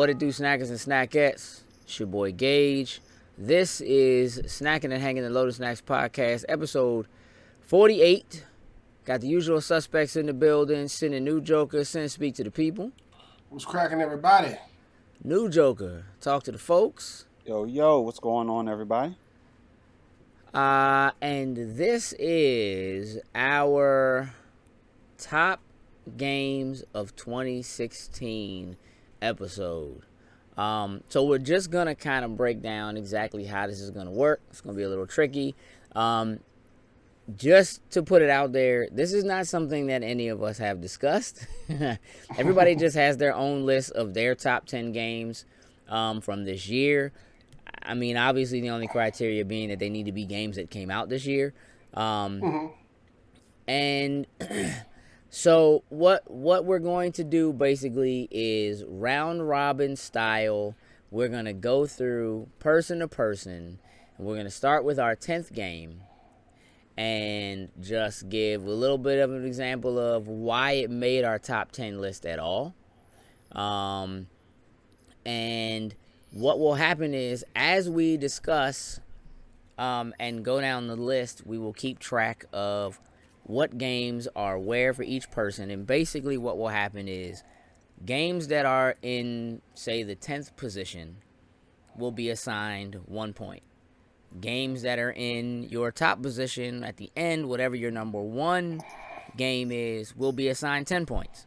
What it do, snackers and snackettes? It's your boy Gage. This is Snacking and Hanging the Lotus Snacks podcast, episode 48. Got the usual suspects in the building. Sin and Nujoker. Sin, speak to the people. What's cracking, everybody? Nujoker, talk to the folks. Yo, what's going on, everybody? And this is our top games of 2016 episode. So we're just going to kind of break down exactly how this is going to work. It's going to be a little tricky. Just to put it out there, this is not something that any of us have discussed. Everybody just has their own list of their top 10 games from this year. I mean, obviously, the only criteria being that they need to be games that came out this year. And so what we're going to do basically is round robin style. We're going to go through person to person. And we're going to start with our 10th game and just give a little bit of an example of why it made our top 10 list at all. And what will happen is, as we discuss and go down the list, we will keep track of what games are where for each person. And basically what will happen is games that are in, say, the 10th position will be assigned 1 point. Games that are in your top position at the end, whatever your number one game is, will be assigned 10 points.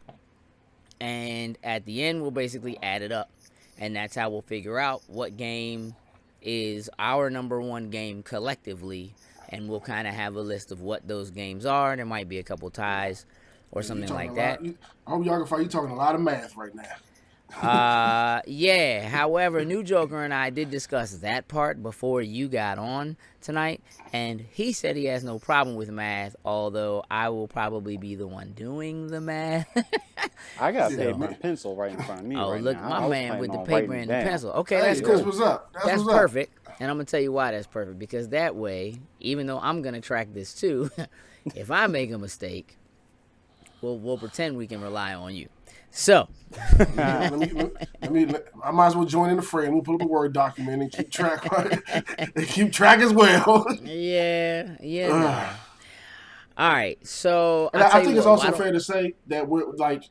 And at the end, we'll basically add it up. And that's how we'll figure out what game is our number one game collectively. And we'll kind of have a list of what those games are. There might be a couple ties or something like that. I hope y'all can find you talking a lot of math right now. Yeah. However, Nujoker and I did discuss that part before you got on tonight. And he said he has no problem with math, although I will probably be the one doing the math. I got paper and pencil right in front of me. Oh, right look, now. my man with the paper and the pencil. Okay, that's cool. That's what's up. That's perfect. And I'm going to tell you why that's perfect. Because that way, even though I'm going to track this too, if I make a mistake, we'll pretend we can rely on you. So, I might as well join in the frame. We'll pull up a Word document and keep track. And keep track as well. Yeah. No. All right, so I think it's also fair to say that we're like,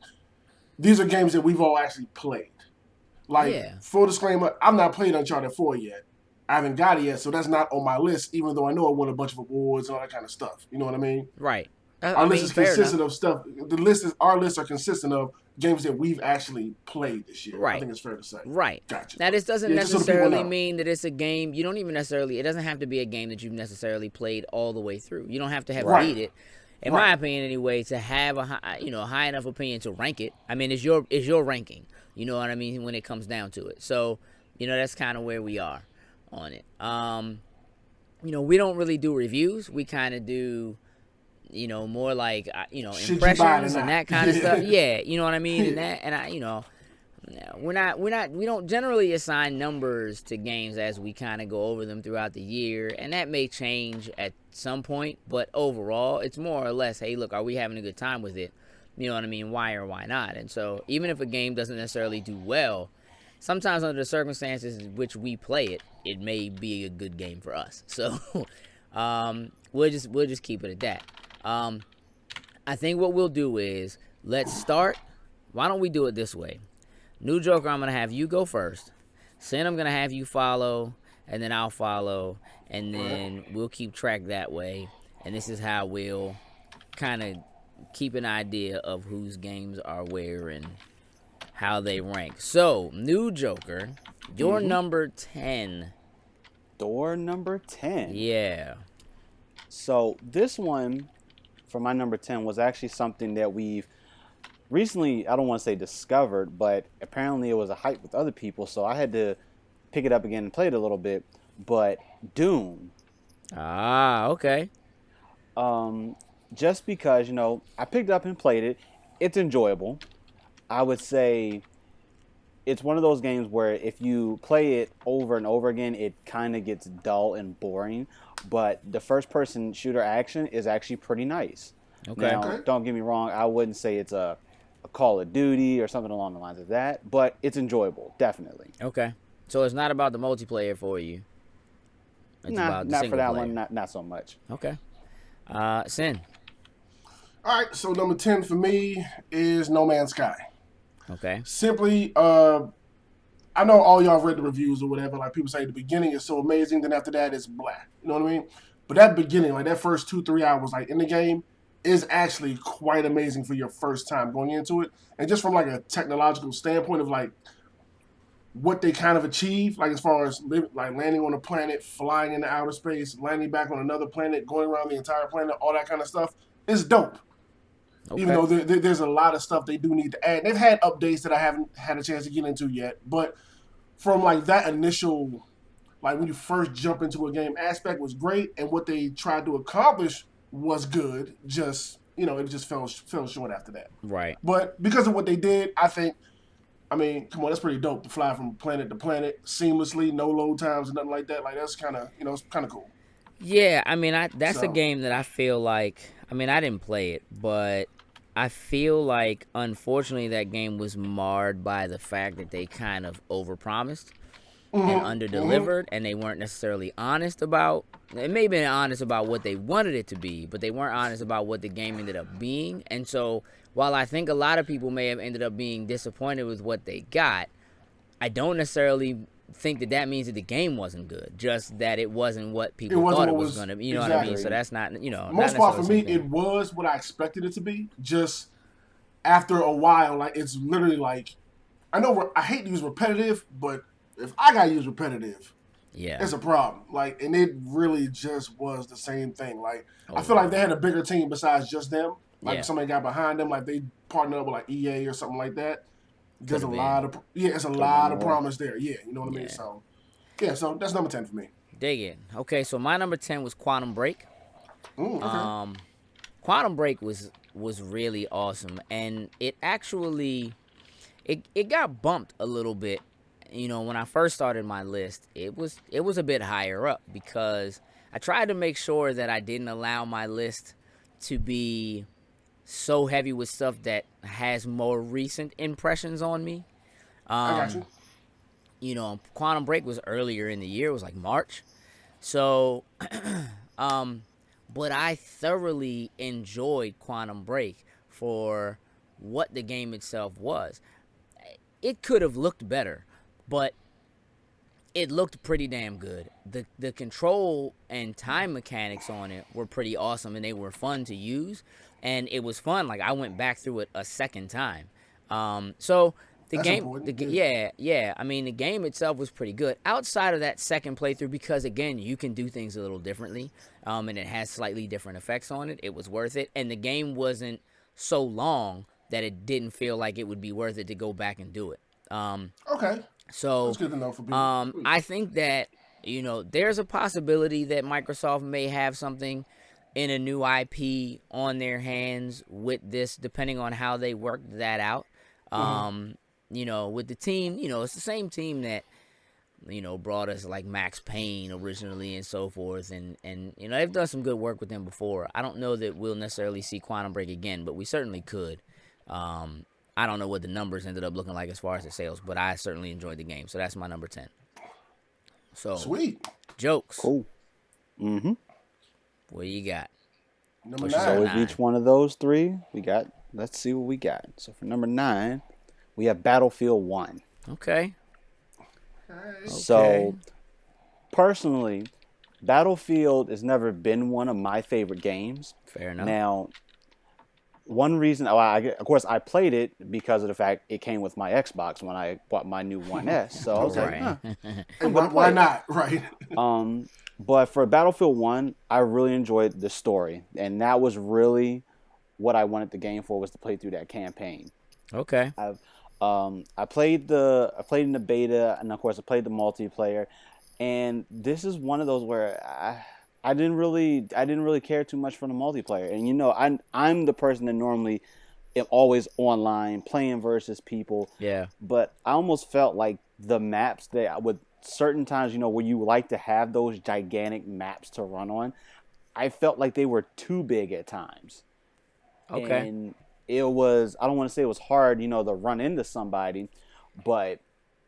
these are games that we've all actually played. Like, full disclaimer, I've not played Uncharted 4 yet. I haven't got it yet, so that's not on my list, even though I know I won a bunch of awards and all that kind of stuff. You know what I mean? Right. Our list is consistent of stuff. Our lists are consistent of games that we've actually played this year. Right. I think it's fair to say. Right. Gotcha. Now, this doesn't necessarily mean that it's a game. You don't even necessarily, it doesn't have to be a game that you've necessarily played all the way through. You don't have to have beat it. In my opinion, anyway, to have a high enough opinion to rank it. I mean, it's your ranking. You know what I mean, when it comes down to it. So, that's kind of where we are on it. We don't really do reviews. We kind of do, more like impressions and that kind of stuff. Yeah, you know what I mean. We don't generally assign numbers to games as we kind of go over them throughout the year, and that may change at some point. But overall, it's more or less, hey, look, are we having a good time with it? You know what I mean? Why or why not? And so, even if a game doesn't necessarily do well, sometimes under the circumstances in which we play it, it may be a good game for us. So, we'll just keep it at that. I think what we'll do is, let's start. Why don't we do it this way? Nujoker, I'm going to have you go first. Sin, I'm going to have you follow, and then I'll follow, and then we'll keep track that way. And this is how we'll kind of keep an idea of whose games are where and how they rank. So, Nujoker, your number 10. Door number 10. Yeah. So, this one, for my number 10, was actually something that we've recently, I don't want to say discovered, but apparently it was a hype with other people, so I had to pick it up again and play it a little bit. But Doom. Ah, okay. Just because, I picked it up and played it. It's enjoyable. I would say it's one of those games where if you play it over and over again, it kind of gets dull and boring. But the first-person shooter action is actually pretty nice. Okay. Now, don't get me wrong, I wouldn't say it's a a Call of Duty or something along the lines of that, but it's enjoyable, definitely. Okay. So it's not about the multiplayer for you. It's about the not single for that player. one, not so much. Okay. Sin. All right, so number 10 for me is No Man's Sky. Okay. Simply, I know all y'all read the reviews or whatever. Like people say, the beginning is so amazing, then after that it's blah. You know what I mean? But that beginning, like that first 2-3 hours, like in the game, is actually quite amazing for your first time going into it, and just from like a technological standpoint of like what they kind of achieve, like as far as like landing on a planet, flying into outer space, landing back on another planet, going around the entire planet, all that kind of stuff, is dope. Okay. Even though there's a lot of stuff they do need to add. They've had updates that I haven't had a chance to get into yet, but from like that initial, like when you first jump into a game aspect was great, and what they tried to accomplish was good. Just it just fell short after that. Right. But because of what they did, I mean, come on, that's pretty dope to fly from planet to planet seamlessly, no load times and nothing like that. Like that's kind of it's kind of cool. Yeah, I mean, that's a game that I feel like. I mean, I didn't play it, but I feel like unfortunately that game was marred by the fact that they kind of overpromised and underdelivered, and they weren't necessarily honest about. They may have been honest about what they wanted it to be, but they weren't honest about what the game ended up being. And so, while I think a lot of people may have ended up being disappointed with what they got, I don't necessarily think that means that the game wasn't good. Just that it wasn't what people thought it was going to be. You know what I mean? So that's not, most part for me, it was what I expected it to be. Just after a while, like it's literally like, I hate to use repetitive, but if I gotta use repetitive, it's a problem. Like, and it really just was the same thing. Like, I feel like they had a bigger team besides just them. Like, if somebody got behind them, like they partnered up with like EA or something like that. There's a lot of it's a lot of promise there. Yeah, you know what I mean. So so that's number 10 for me. Dig it. Okay, so my number 10 was Quantum Break. Okay. Quantum Break was really awesome, and it actually it got bumped a little bit. When I first started my list, it was a bit higher up because I tried to make sure that I didn't allow my list to be so heavy with stuff that has more recent impressions on me. I got you. Quantum Break was earlier in the year. It was like March. So, but I thoroughly enjoyed Quantum Break for what the game itself was. It could have looked better, but it looked pretty damn good. The control and time mechanics on it were pretty awesome, and they were fun to use. And it was fun. Like, I went back through it a second time. So the That's game, important. I mean, the game itself was pretty good. Outside of that second playthrough, because again, you can do things a little differently, and it has slightly different effects on it. It was worth it, and the game wasn't so long that it didn't feel like it would be worth it to go back and do it. Okay. So that's good to know for people. I think that there's a possibility that Microsoft may have something in a new IP on their hands with this, depending on how they work that out. With the team, it's the same team that, brought us like Max Payne originally and so forth. And they've done some good work with them before. I don't know that we'll necessarily see Quantum Break again, but we certainly could. I don't know what the numbers ended up looking like as far as the sales, but I certainly enjoyed the game. So that's my number 10. So sweet. Jokes. Cool. What do you got? Number 9. So with each one of those three, let's see what we got. So for number 9, we have Battlefield 1. Okay. So personally, Battlefield has never been one of my favorite games. Fair enough. Now, one reason, of course, I played it because of the fact it came with my Xbox when I bought my new One S. So I was like, why not? Right. But for Battlefield 1, I really enjoyed the story, and that was really what I wanted the game for, was to play through that campaign. Okay. I played in the beta, and of course I played the multiplayer, and this is one of those where I didn't really care too much for the multiplayer. And I'm the person that normally am always online playing versus people. Yeah. But I almost felt like the maps that would certain times, where you like to have those gigantic maps to run on, I felt like they were too big at times. Okay. And it was, I don't want to say it was hard, to run into somebody, but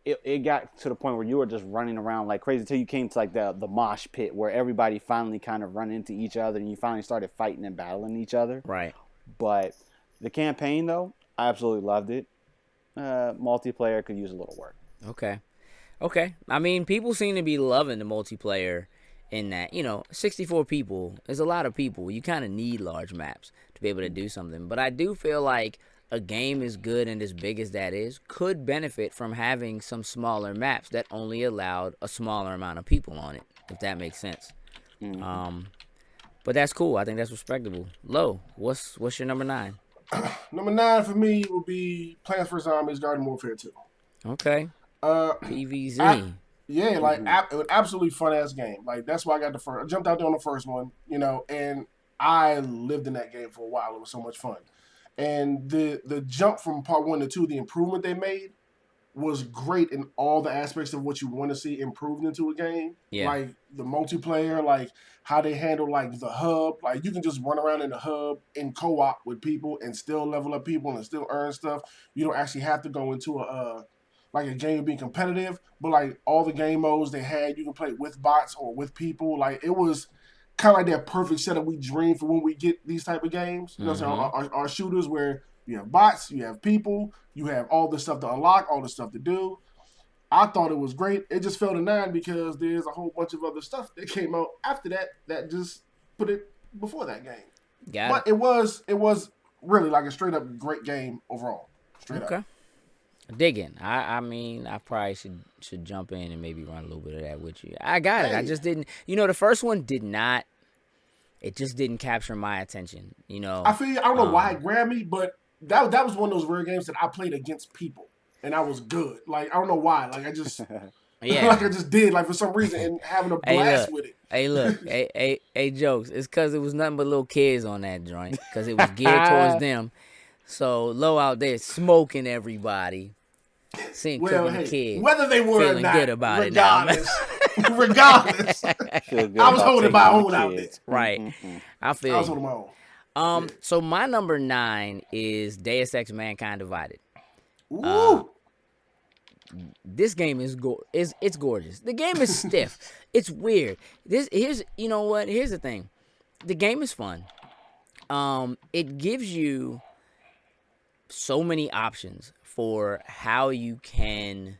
it got to the point where you were just running around like crazy until you came to like the mosh pit where everybody finally kind of run into each other and you finally started fighting and battling each other. Right. But the campaign, though, I absolutely loved it. Multiplayer could use a little work. Okay. I mean, people seem to be loving the multiplayer in that, 64 people is a lot of people. You kind of need large maps to be able to do something. But I do feel like a game as good and as big as that is could benefit from having some smaller maps that only allowed a smaller amount of people on it, if that makes sense. Mm-hmm. But that's cool. I think that's respectable. Lo, what's your number 9? Number 9 for me would be Plants vs. Zombies Garden Warfare 2. Okay. PVZ. It was absolutely fun ass game. Like that's why I got the first. I jumped out there on the first one, and I lived in that game for a while. It was so much fun, and the jump from part 1 to 2, the improvement they made was great in all the aspects of what you want to see improved into a game. Yeah. Like the multiplayer, like how they handle like the hub. Like you can just run around in the hub in co-op with people and still level up people and still earn stuff. You don't actually have to go into a game being competitive, but like all the game modes they had, you can play with bots or with people. Like it was kind of like that perfect setup we dream for when we get these type of games. You know what I'm saying? Our shooters where you have bots, you have people, you have all the stuff to unlock, all the stuff to do. I thought it was great. It just fell to 9 because there's a whole bunch of other stuff that came out after that just put it before that game. But it was really like a straight up great game overall. Straight up. Digging. I mean, I probably should jump in and maybe run a little bit of that with you. I got it. I just didn't. The first one did not. It just didn't capture my attention. I feel. I don't know why it grabbed me, but that was one of those rare games that I played against people, and I was good. Like I don't know why. Like I just. Yeah. Like I just did. Like for some reason, and having a blast with it. Hey, look. hey, jokes. It's because it was nothing but little kids on that joint. Because it was geared towards them. So Low out there smoking everybody. Seeing the kids. Whether they were feeling or not, good about regardless, I was holding my own out there. Right. Mm-hmm. I feel. I was holding my own. So my number 9 is Deus Ex: Mankind Divided. Ooh. This game is it's gorgeous. The game is stiff. It's weird. Here's the thing. The game is fun. It gives you so many options for how you can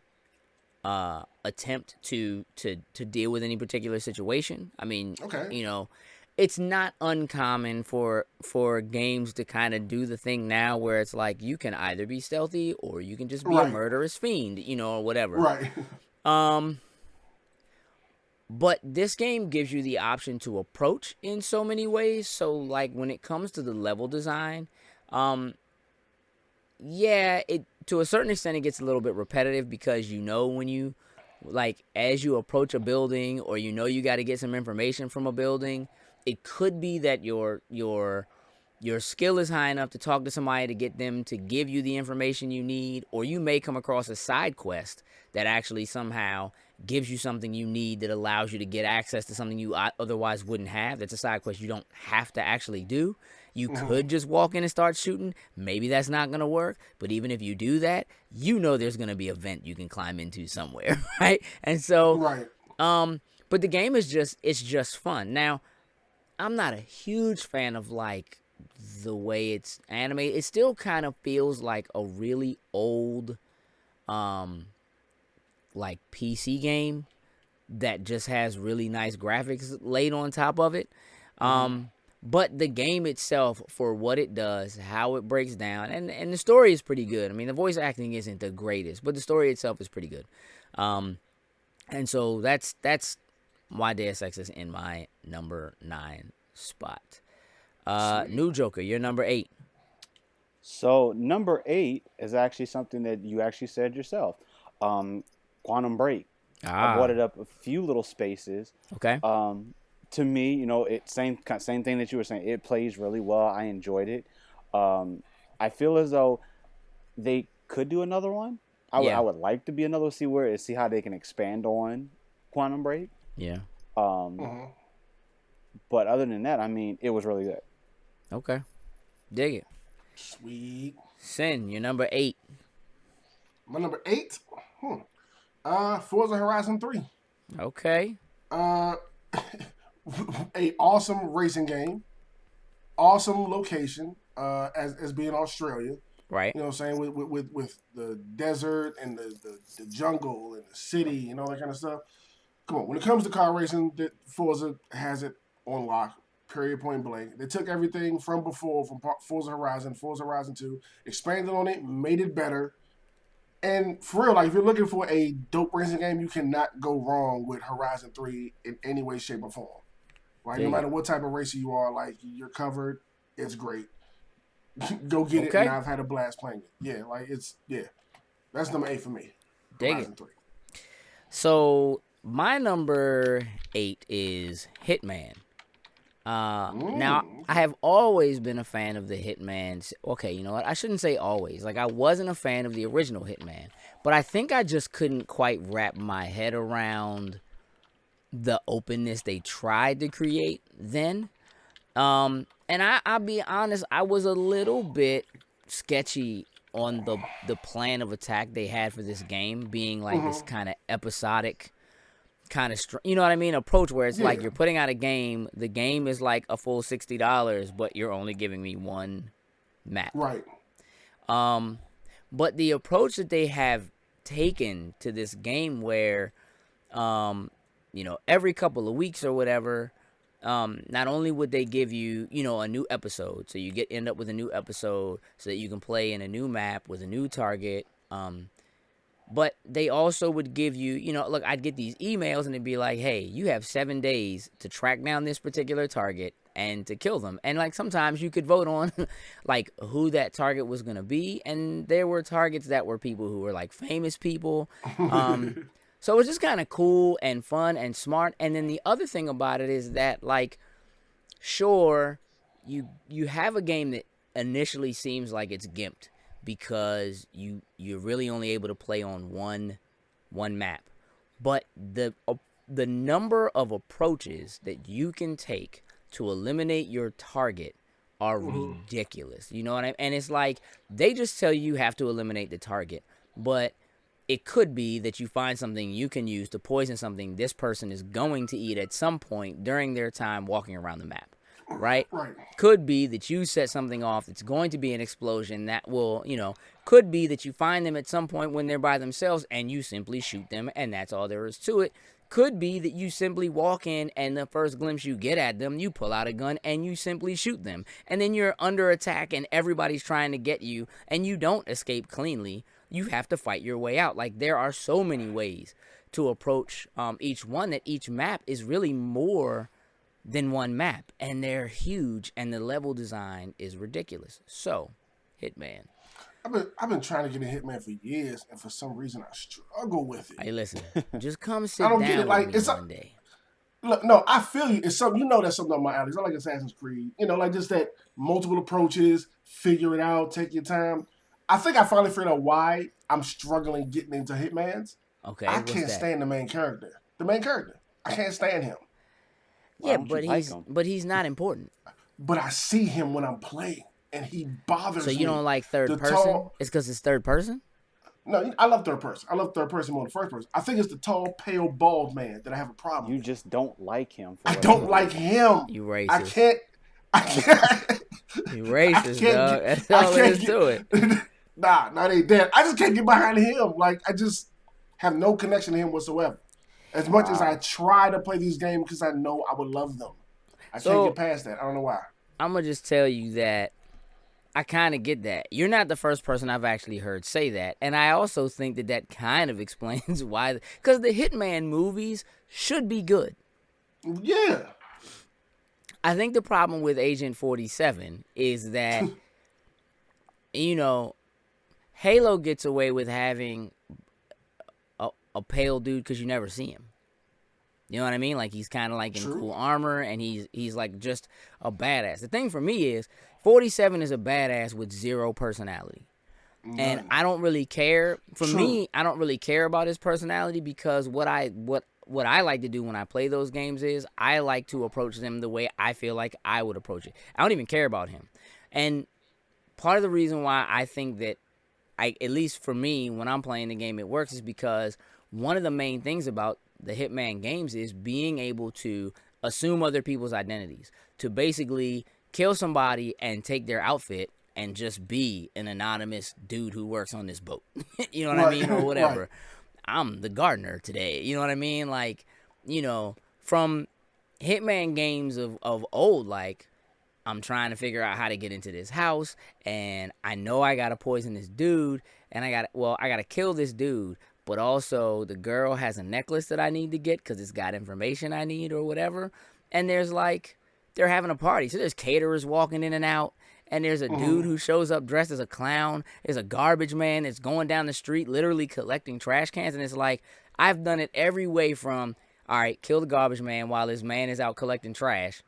attempt to deal with any particular situation. I mean, it's not uncommon for games to kind of do the thing now where it's like you can either be stealthy or you can just be a murderous fiend, or whatever. Right. But this game gives you the option to approach in so many ways. So like when it comes to the level design, it to a certain extent it gets a little bit repetitive because when you as you approach a building or you got to get some information from a building, it could be that your skill is high enough to talk to somebody to get them to give you the information you need, or you may come across a side quest that actually somehow gives you something you need that allows you to get access to something you otherwise wouldn't have. That's a side quest you don't have to actually do. You could just walk in and start shooting. Maybe that's not going to work. But even if you do that, there's going to be a vent you can climb into somewhere, right? And so, but the game is just fun. Now, I'm not a huge fan of the way it's animated. It still kind of feels like a really old, PC game that just has really nice graphics laid on top of it. But the game itself, for what it does, how it breaks down, and the story is pretty good. I mean, the voice acting isn't the greatest, but the story itself is pretty good. And so that's why Deus Ex is in my number 9 spot. Nujoker, you're number 8. So number 8 is actually something that you actually said yourself. Quantum Break. I brought it up a few little spaces. Okay. To me, it's same thing that you were saying. It plays really well. I enjoyed it. I feel as though they could do another one. I would like to be another. See how they can expand on Quantum Break. Yeah. But other than that, I mean, it was really good. Okay. Dig it. Sweet. Sin, you're number 8. My number 8. Forza Horizon 3. Okay. A awesome racing game. Awesome location. As being Australia. Right. You know what I'm saying? With the desert and the jungle and the city and all that kind of stuff. Come on, when it comes to car racing, Forza has it on lock. Period, point blank. They took everything from before, from Forza Horizon 2, expanded on it, made it better. And for real, like if you're looking for a dope racing game, you cannot go wrong with Horizon 3 in any way, shape, or form. Right? No matter what type of racer you are, like you're covered. It's great. Go get it, and I've had a blast playing it. Yeah, that's number 8 for me. Horizon 3. So my number 8 is Hitman. Now, I have always been a fan of the Hitmans. Okay, you know what? I shouldn't say always. Like, I wasn't a fan of the original Hitman. But I think I just couldn't quite wrap my head around the openness they tried to create then. And I'll be honest, I was a little bit sketchy on the plan of attack they had for this game, being like this kind of episodic kind of, you know what I mean, approach where it's like you're putting out a game, the game is like a full $60, but you're only giving me one map. Right. But the approach that they have taken to this game where, you know, every couple of weeks or whatever, not only would they give you, you know, a new episode, so you end up with a new episode so that you can play in a new map with a new target, but they also would give you, you know, look, I'd get these emails and it'd be like, hey, you have 7 days to track down this particular target and to kill them. And like sometimes you could vote on like who that target was going to be. And there were targets that were people who were like famous people. So it was just kind of cool and fun and smart. And then the other thing about it is that, like, sure, you have a game that initially seems like it's gimped, because you're really only able to play on one map, but the number of approaches that you can take to eliminate your target are ridiculous. You know what I mean? And it's like they just tell you have to eliminate the target, but it could be that you find something you can use to poison something this person is going to eat at some point during their time walking around the map. Right? Could be that you set something off that's going to be an explosion that will, you know, could be that you find them at some point when they're by themselves and you simply shoot them and that's all there is to it. Could be that you simply walk in and the first glimpse you get at them, you pull out a gun and you simply shoot them. And then you're under attack and everybody's trying to get you and you don't escape cleanly. You have to fight your way out. Like, there are so many ways to approach each one that each map is really more than one map, and they're huge, and the level design is ridiculous. So, Hitman. I've been trying to get a Hitman for years, and for some reason I struggle with it. Hey, listen, just come sit down with me one day. Look, no, I feel you. It's something, you know, that's something on my alley. It's not like Assassin's Creed, you know, like just that multiple approaches, figure it out, take your time. I think I finally figured out why I'm struggling getting into Hitmans. Okay, I can't stand the main character. I can't stand him. Yeah, but he's not important. But I see him when I'm playing, and he bothers me. So you don't like third person? It's because it's third person? No, I love third person. I love third person more than first person. I think it's the tall, pale, bald man that I have a problem with. You just don't like him. I don't like him. You racist. I can't. You racist, dog. That's all there is to it. Nah, they dead. I just can't get behind him. Like, I just have no connection to him whatsoever. As much as I try to play these games because I know I would love them. I can't get past that. I don't know why. I'm going to just tell you that I kind of get that. You're not the first person I've actually heard say that. And I also think that kind of explains why. Because the Hitman movies should be good. Yeah. I think the problem with Agent 47 is that, you know, Halo gets away with having a pale dude because you never see him. You know what I mean? Like, he's kind of like in cool armor, and he's like just a badass. The thing for me is 47 is a badass with zero personality. None. And I don't really care. For me, I don't really care about his personality, because what I like to do when I play those games is I like to approach them the way I feel like I would approach it. I don't even care about him. And part of the reason why I think that at least for me, when I'm playing the game, it works is because one of the main things about the Hitman games is being able to assume other people's identities, to basically kill somebody and take their outfit and just be an anonymous dude who works on this boat. You know what I mean? Or whatever. Right. I'm the gardener today. You know what I mean? Like, you know, from Hitman games of old, like, I'm trying to figure out how to get into this house, and I know I gotta poison this dude, and I gotta kill this dude, but also the girl has a necklace that I need to get because it's got information I need or whatever, and there's like, they're having a party, so there's caterers walking in and out, and there's a dude who shows up dressed as a clown, there's a garbage man that's going down the street literally collecting trash cans, and it's like, I've done it every way from, all right, kill the garbage man while this man is out collecting trash,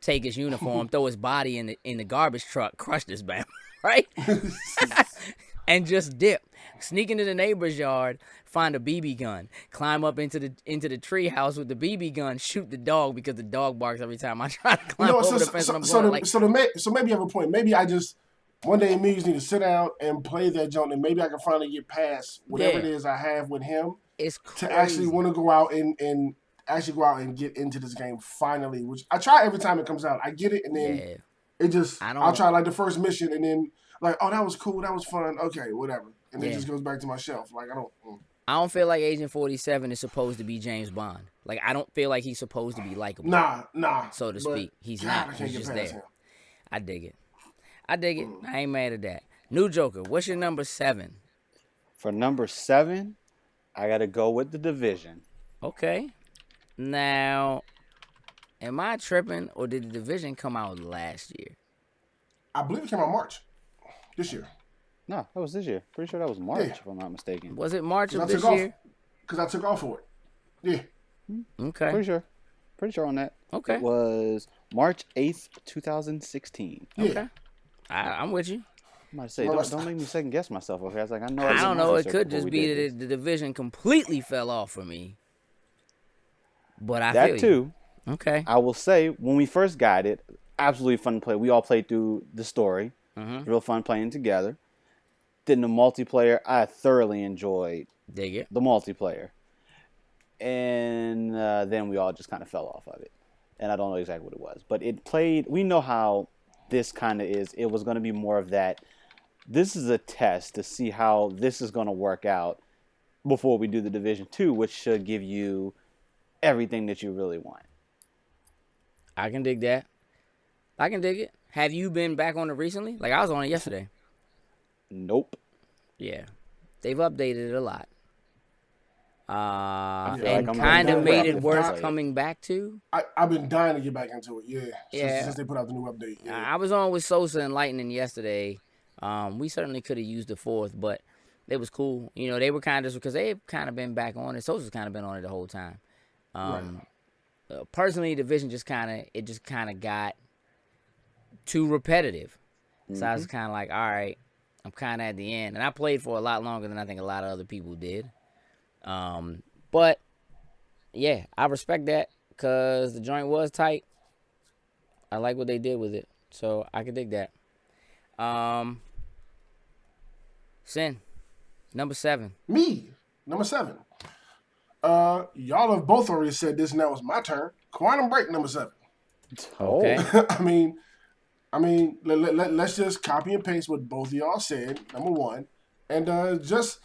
take his uniform, throw his body in the garbage truck, crush this man, right? And just dip. Sneak into the neighbor's yard, find a BB gun, climb up into the tree house with the BB gun, shoot the dog because the dog barks every time I try to climb over the fence. So maybe you have a point. Maybe I just one day me just need to sit down and play that joint, and maybe I can finally get past whatever it is I have with him. It's crazy. To actually want to go out and actually go out and get into this game finally, which I try every time it comes out. I get it, and then it just I'll try like the first mission, and then like, oh, that was cool, that was fun, okay, whatever, and then it just goes back to my shelf. Like I don't feel like Agent 47 is supposed to be James Bond. Like I don't feel like he's supposed to be likable. Nah, so to speak. He's not. He's just there. Him. I dig it. I ain't mad at that. Nujoker, what's your number 7? For number 7, I gotta go with The Division. Okay. Now, am I tripping, or did The Division come out last year? I believe it came out March this year. No, that was this year. Pretty sure that was March, if I'm not mistaken. Was it March of this year? Because I took off for it. Yeah. Okay. Pretty sure on that. Okay. It was March 8th, 2016. Yeah. Okay. I'm with you. I might say, don't make me second guess myself. Okay, I was like, I know. I don't know. It could just be that The Division completely fell off for me. But I feel that too. You. Okay. I will say, when we first got it, absolutely fun to play. We all played through the story. Real fun playing together. Then the multiplayer, I thoroughly enjoyed. Dig it. The multiplayer. And then we all just kind of fell off of it. And I don't know exactly what it was. But it played, we know how this kind of is. It was going to be more of that. This is a test to see how this is going to work out before we do the Division 2, which should give you everything that you really want. I can dig that. I can dig it. Have you been back on it recently? Like, I was on it yesterday. Nope. Yeah. They've updated it a lot. And like kind of made it worth coming back to. I've been dying to get back into it, since they put out the new update. Yeah. I was on with Sosa and Lightning yesterday. We certainly could have used the 4th, but it was cool. You know, they were kind of, because they've kind of been back on it. Sosa's kind of been on it the whole time. Personally, Division just kind of got too repetitive. So I was kind of like, all right, I'm kind of at the end. And I played for a lot longer than I think a lot of other people did. But yeah, I respect that because the joint was tight. I like what they did with it, so I can dig that. Sin, number 7. Me, number 7. Y'all have both already said this, and that was my turn. Quantum Break, number 7. Okay. I mean, let's just copy and paste what both of y'all said. Number 1, and just.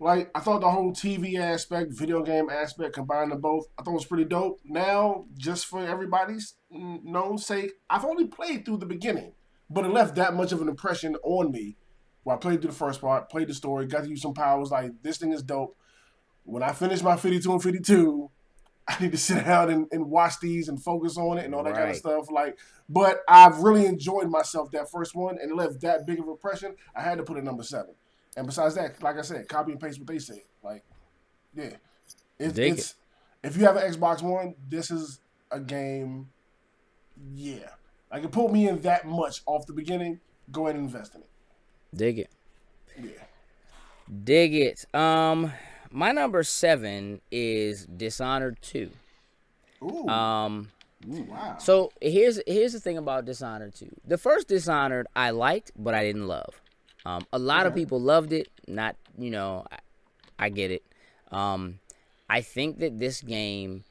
Like, I thought the whole TV aspect, video game aspect, combined them both, I thought was pretty dope. Now, just for everybody's known sake, I've only played through the beginning, but it left that much of an impression on me. Where I played through the first part, played the story, got to use some powers, like, this thing is dope. When I finish my 52 and 52, I need to sit down and watch these and focus on it and all that kind of stuff. Like, but I've really enjoyed myself that first one, and it left that big of an impression, I had to put it number 7. And besides that, like I said, copy and paste what they said. Like, yeah. It's if you have an Xbox One, this is a game, yeah. Like, it pulled me in that much off the beginning. Go ahead and invest in it. Dig it. Yeah. Dig it. My number 7 is Dishonored 2. Ooh. Ooh, wow. So here's the thing about Dishonored 2. The first Dishonored I liked, but I didn't love. A lot of people loved it. Not, I get it. I think that this game,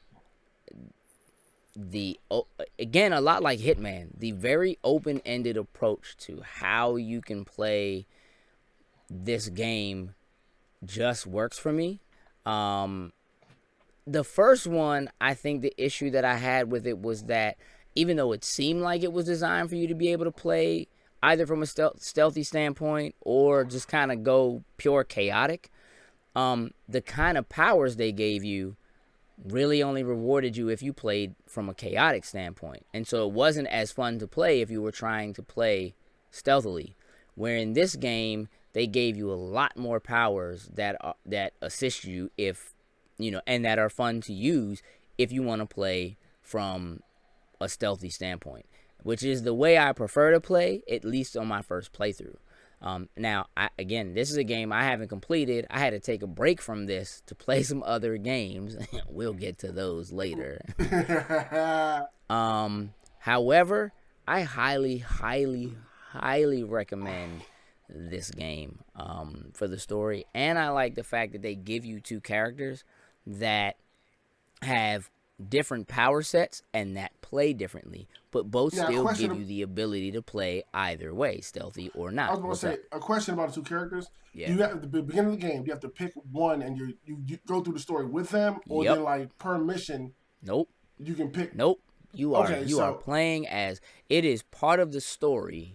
again, a lot like Hitman, the very open-ended approach to how you can play this game just works for me. The first one, I think the issue that I had with it was that even though it seemed like it was designed for you to be able to play either from a stealthy standpoint or just kind of go pure chaotic, the kind of powers they gave you really only rewarded you if you played from a chaotic standpoint. And so it wasn't as fun to play if you were trying to play stealthily. Where in this game, they gave you a lot more powers that assist you and that are fun to use if you want to play from a stealthy standpoint, which is the way I prefer to play, at least on my first playthrough. Now, this is a game I haven't completed. I had to take a break from this to play some other games. We'll get to those later. However, I highly, highly, highly recommend this game for the story. And I like the fact that they give you two characters that have different power sets and that play differently, but both still give you the ability to play either way, stealthy or not. I was going to say a question about the two characters. Yeah. You have at the beginning of the game, you have to pick one, and you go through the story with them, or then like per mission. Nope. You can pick. Nope. You are playing as it is part of the story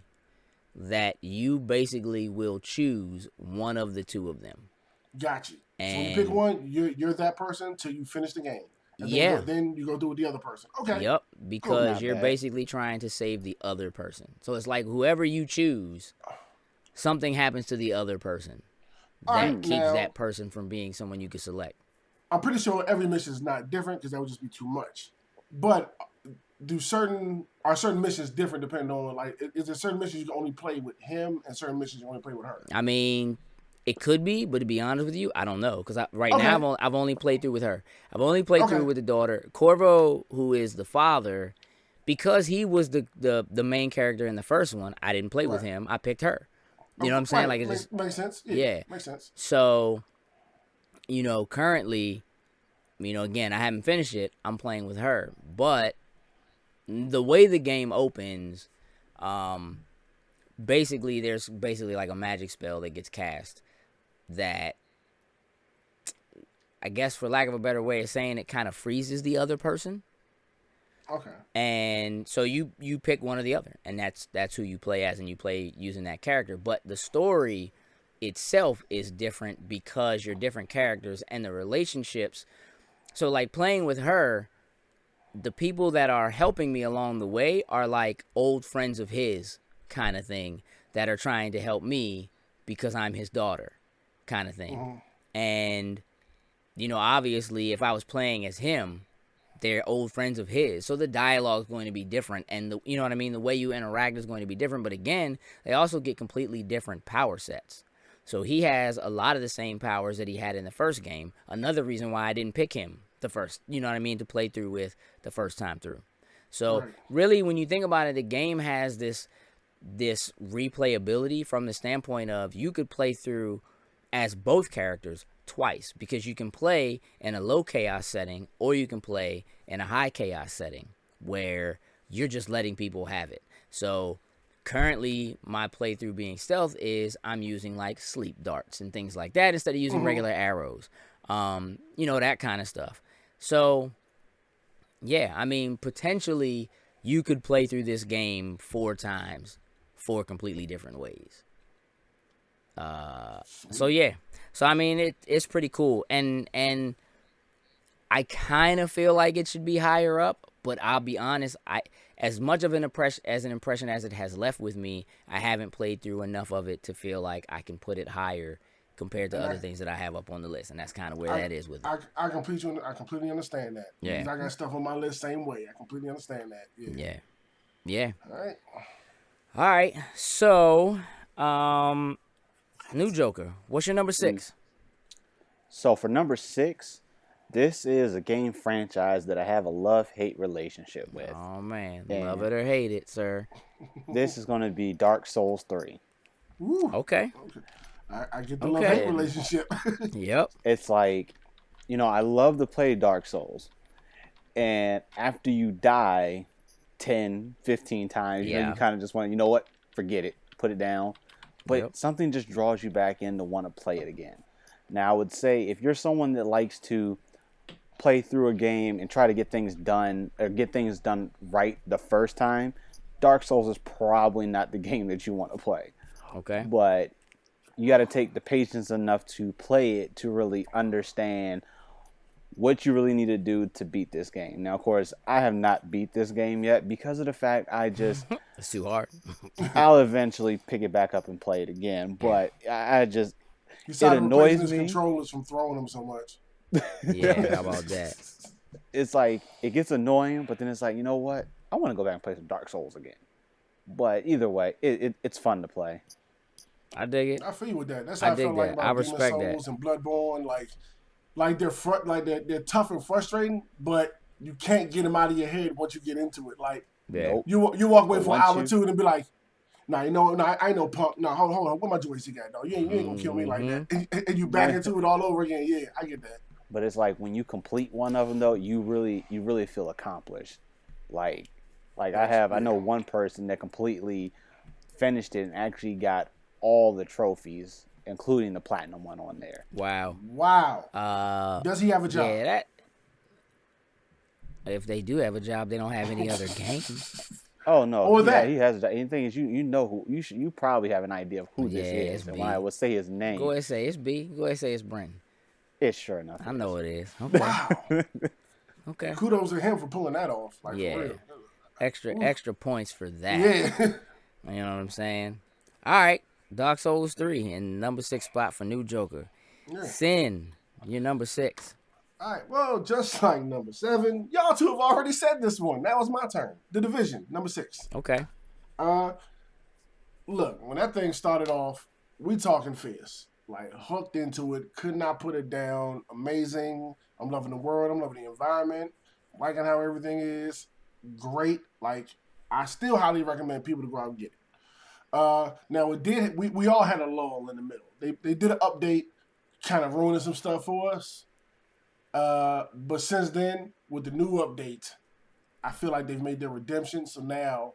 that you basically will choose one of the two of them. Got you. And so when you pick one, you're that person till you finish the game. And then you go do it with the other person. Okay. Yep. Because you're basically trying to save the other person. So it's like whoever you choose, something happens to the other person that keeps that person from being someone you could select. I'm pretty sure every mission is not different because that would just be too much. But are certain missions different depending on, like, is there certain missions you can only play with him and certain missions you only play with her? I mean, it could be, but to be honest with you, I don't know. Because now I've only played through with her. I've only played through with the daughter. Corvo, who is the father, because he was the main character in the first one, I didn't play with him. I picked her. You know what I'm saying? Like, it just makes sense. Yeah. Makes sense. So, currently, again, I haven't finished it. I'm playing with her. But the way the game opens, basically, there's like a magic spell that gets cast that, I guess for lack of a better way of saying it, kind of freezes the other person. Okay. And so you pick one or the other, and that's who you play as, and you play using that character. But the story itself is different because you're different characters and the relationships. So like playing with her, the people that are helping me along the way are like old friends of his kind of thing that are trying to help me because I'm his daughter kind of thing. Mm-hmm. And, obviously if I was playing as him, they're old friends of his. So the dialogue is going to be different. And, the way you interact is going to be different. But again, they also get completely different power sets. So he has a lot of the same powers that he had in the first game. Another reason why I didn't pick him the first, to play through with the first time through. So really, when you think about it, the game has this replayability from the standpoint of you could play through as both characters twice, because you can play in a low chaos setting or you can play in a high chaos setting where you're just letting people have it. So currently my playthrough being stealth is I'm using like sleep darts and things like that instead of using regular arrows, that kind of stuff. So yeah, potentially you could play through this game 4 times 4 completely different ways. So yeah. So it's pretty cool, and I kind of feel like it should be higher up, but I'll be honest, as much of an impression as it has left with me, I haven't played through enough of it to feel like I can put it higher compared to other things that I have up on the list, and that's kind of where that is with it. I completely understand that. Yeah, I got stuff on my list same way. I completely understand that. Yeah. All right. So, Nujoker, what's your number 6? So for number 6, This is a game franchise that I have a love-hate relationship with. Oh man, And love it or hate it, sir. This is going to be Dark Souls 3. Ooh. Okay. I get the love-hate And relationship. Yep. it's like, I love to play Dark Souls. And after you die 10, 15 times, you kind of just want to, what? Forget it. Put it down. But something just draws you back in to want to play it again. Now, I would say if you're someone that likes to play through a game and try to get things done right the first time, Dark Souls is probably not the game that you want to play. Okay. But you got to take the patience enough to play it to really understand what you really need to do to beat this game. Now, of course, I have not beat this game yet because of the fact it's too hard. I'll eventually pick it back up and play it again. But it annoys his controllers from throwing them so much. Yeah, how about that? It's like, it gets annoying, but then it's like, you know what? I want to go back and play some Dark Souls again. But either way, it's fun to play. I dig it. I feel you with that. That's how I feel like about Demon Souls and Bloodborne. Like they're tough and frustrating, but you can't get them out of your head once you get into it. Like you walk away for an hour or two and be like, I ain't no punk. No, hold on. What my joystick at, though? You ain't gonna kill me like that. And you back into it all over again. Yeah, I get that. But it's like when you complete one of them, though, you really feel accomplished. Like I know one person that completely finished it and actually got all the trophies, including the platinum one on there. Wow. Does he have a job? Yeah, if they do have a job, they don't have any other games. Oh no! He has a job. And the thing is, you probably have an idea of who this is. And when I would say his name, go ahead and say it's B. Go ahead and say it's Brenton. It's sure enough. I know it is. Okay. Wow. Okay. Kudos to him for pulling that off. Like, yeah. For real. Extra points for that. Yeah. You know what I'm saying? All right. Dark Souls 3 in number 6 spot for Nujoker. Yeah. Sin, you're number 6. All right. Well, just like number 7, y'all two have already said this one. That was my turn. The Division, number 6. Okay. Look, when that thing started off, we talking fierce. Like, hooked into it, could not put it down. Amazing. I'm loving the world. I'm loving the environment. Liking how everything is. Great. Like, I still highly recommend people to go out and get it. Now, it did. We all had a lull in the middle. They did an update, kind of ruining some stuff for us. But since then, with the new update, I feel like they've made their redemption. So now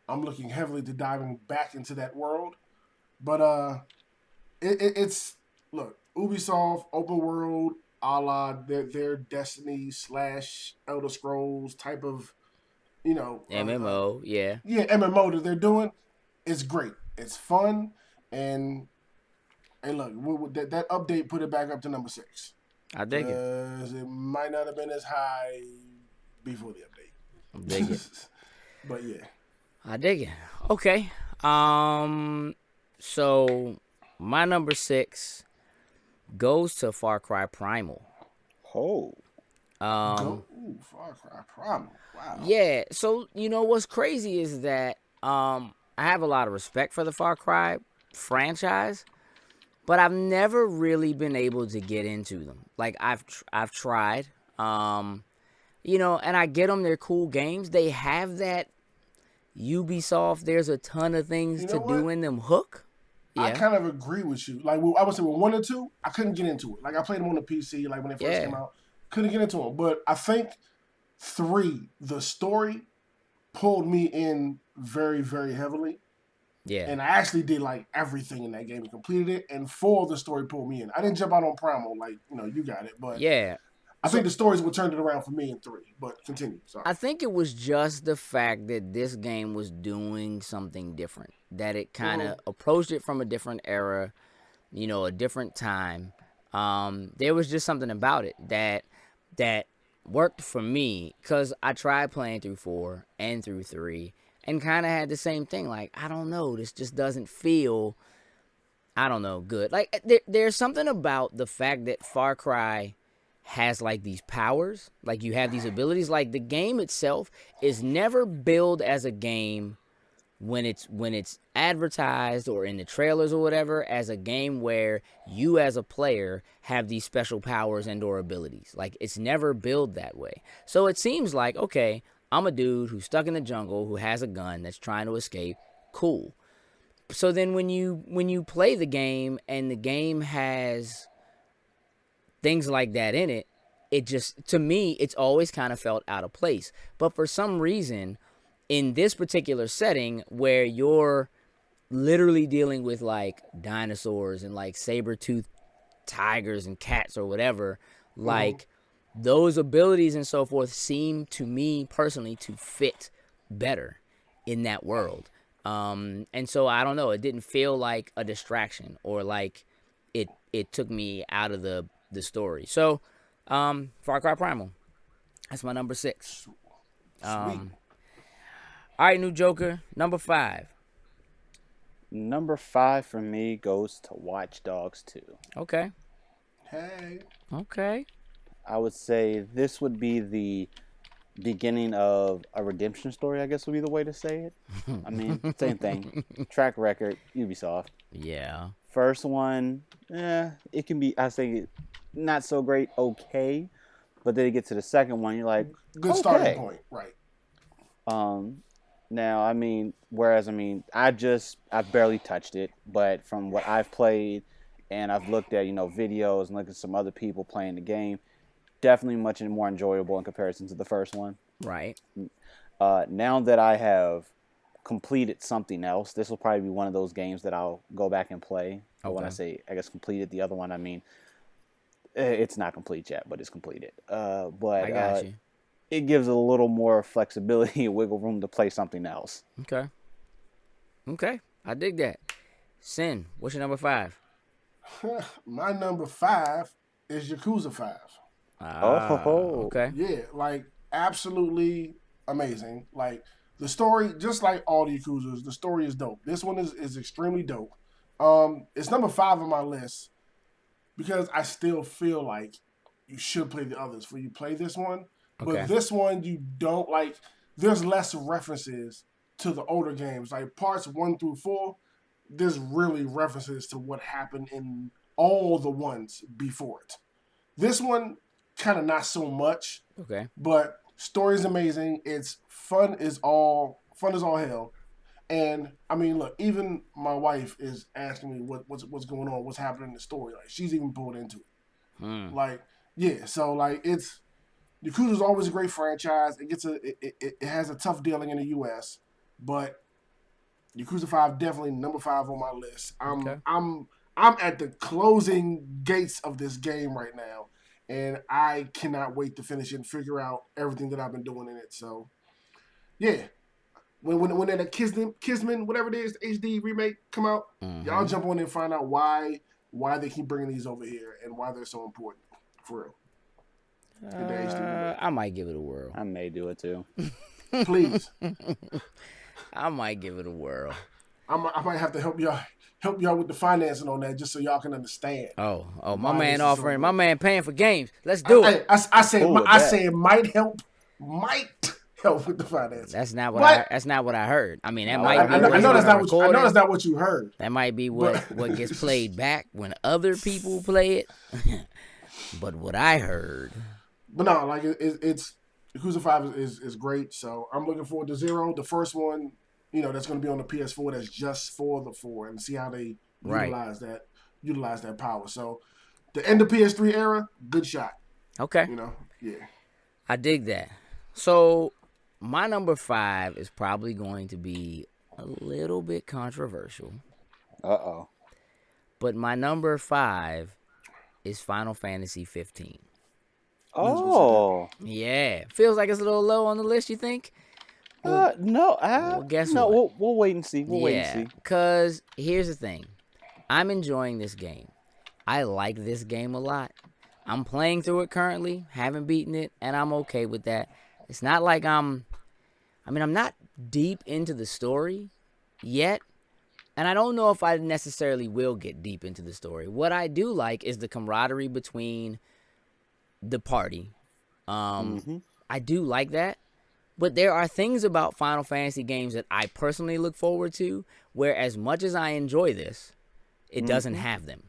I'm looking heavily to diving back into that world. But it's look, Ubisoft open world, a la their Destiny / Elder Scrolls type of, MMO, yeah, MMO that they're doing. It's great. It's fun, and look, that update put it back up to number 6. I dig it. It might not have been as high before the update. I dig it. But yeah, I dig it. Okay. So my number 6 goes to Far Cry Primal. Oh. Far Cry Primal. Wow. Yeah. So what's crazy is that I have a lot of respect for the Far Cry franchise, but I've never really been able to get into them. Like I've tried, and I get them. They're cool games. They have that Ubisoft. There's a ton of things to do in them. Hook. Yeah. I kind of agree with you. Like I would say with 1 and 2, I couldn't get into it. Like I played them on the PC, like when they first came out, couldn't get into them. But I think 3, the story pulled me in very, very heavily. Yeah. And I actually did like everything in that game and completed it. And 4, the story pulled me in. I didn't jump out on Primal like, you got it. But yeah. I think the stories would turn it around for me in 3. But continue. Sorry. I think it was just the fact that this game was doing something different. That it kind of approached it from a different era, a different time. There was just something about it that worked for me, because I tried playing through 4 and through 3 and kind of had the same thing. Like, I don't know, this just doesn't feel, good. Like, there's something about the fact that Far Cry has, like, these powers. Like, you have these abilities. Like, the game itself is never billed as a game when it's advertised or in the trailers or whatever as a game where you as a player have these special powers and or abilities. Like, it's never billed that way. So it seems like, okay, I'm a dude who's stuck in the jungle who has a gun that's trying to escape. Cool. So then when you play the game and the game has things like that in it, it just, to me, it's always kind of felt out of place. But for some reason, in this particular setting where you're literally dealing with like dinosaurs and like saber-toothed tigers and cats or whatever, like those abilities and so forth seem to me personally to fit better in that world. And so I don't know, it didn't feel like a distraction or like it took me out of the story. So Far Cry Primal, that's my number 6. All right, Nujoker, number 5. Number 5 for me goes to Watch Dogs 2. Okay. Hey. Okay. I would say this would be the beginning of a redemption story, I guess would be the way to say it. I mean, same thing. Track record, Ubisoft. Yeah. First one, it can be, I say, not so great, okay. But then you get to the second one, you're like, good starting point, right? Now, I mean, I've barely touched it, but from what I've played and I've looked at, videos and looked at some other people playing the game, definitely much more enjoyable in comparison to the first one. Right. Now that I have completed something else, this will probably be one of those games that I'll go back and play. Okay. When I say, I guess, completed the other one, I mean, it's not complete yet, but it's completed. But I got you. It gives a little more flexibility and wiggle room to play something else. Okay. I dig that. Sin, what's your number 5? My number 5 is Yakuza 5. Okay. Yeah, like, absolutely amazing. Like, the story, just like all the Yakuzas, the story is dope. This one is extremely dope. It's number 5 on my list because I still feel like you should play the others before you play this one. Okay. But this one, you don't, like, there's less references to the older games. Like, parts 1 through 4, there's really references to what happened in all the ones before it. This one, kind of not so much. Okay. But story's amazing. It's fun as all hell. And I mean, look, even my wife is asking me what's going on, what's happening in the story. Like, she's even pulled into it. Like, yeah. So like, it's Yakuza's always a great franchise. It has a tough dealing in the U.S., but Yakuza 5 definitely number 5 on my list. I'm at the closing gates of this game right now, and I cannot wait to finish it and figure out everything that I've been doing in it. So, yeah. When that Kisman, whatever it is, the HD remake come out, y'all jump on and find out why they keep bringing these over here and why they're so important. For real. I might give it a whirl. I may do it too. Please. I might give it a whirl. I might have to help y'all with the financing on that just so y'all can understand. Oh, my man paying for games. Let's do it. I said might help with the financing. That's not what I heard. I mean, that might be. I know that's not what you heard. That might be what gets played back when other people play it. But what I heard. But no, like it's Yakuza 5 is great. So I'm looking forward to 0, the first one. That's going to be on the PS4. That's just for the 4, and see how they utilize that power. So the end of PS3 era, good shot. Okay. Yeah. I dig that. So my number 5 is probably going to be a little bit controversial. Uh-oh. But my number 5 is Final Fantasy 15. Oh. Yeah. Feels like it's a little low on the list, you think? No. Guess no, what? We'll wait and see. Wait and see. Because here's the thing. I'm enjoying this game. I like this game a lot. I'm playing through it currently, haven't beaten it, and I'm okay with that. It's not like I'm not deep into the story yet, and I don't know if I necessarily will get deep into the story. What I do like is the camaraderie between the party. I do like that, But there are things about Final Fantasy games that I personally look forward to, where as much as I enjoy this, it doesn't have them.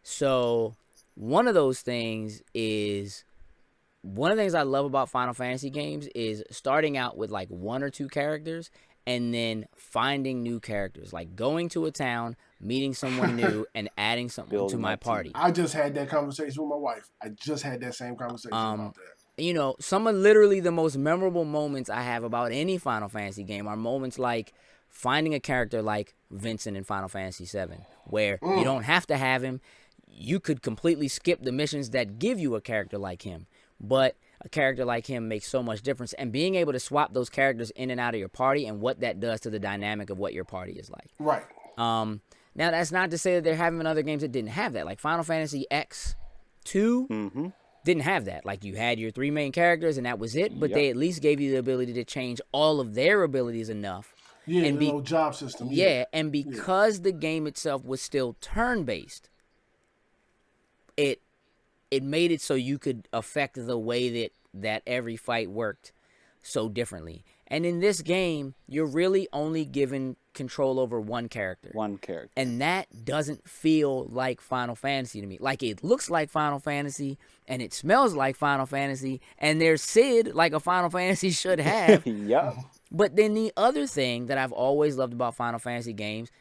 So one of the things I love about Final Fantasy games is starting out with like one or two characters and then finding new characters, like going to a town, meeting someone new, and adding something to my party. I just had that conversation with my wife. I just had that same conversation about that. You know, some of literally the most memorable moments I have about any Final Fantasy game are moments like finding a character like Vincent in Final Fantasy VII, where you don't have to have him. You could completely skip the missions that give you a character like him. But a character like him makes so much difference. And being able to swap those characters in and out of your party and what that does to the dynamic of what your party is like. Right. Now, that's not to say that there haven't been other games that didn't have that. Like Final Fantasy X2 didn't have that. Like you had your three main characters and that was it. But they at least gave you the ability to change all of their abilities enough. Yeah, and the job system. Yeah, and because the game itself was still turn-based, it made it so you could affect the way that every fight worked so differently. And in this game, you're really only given control over one character. And that doesn't feel like Final Fantasy to me. Like, it looks like Final Fantasy, and it smells like Final Fantasy, and there's Sid like a Final Fantasy should have. Yeah. But then the other thing that I've always loved about Final Fantasy games,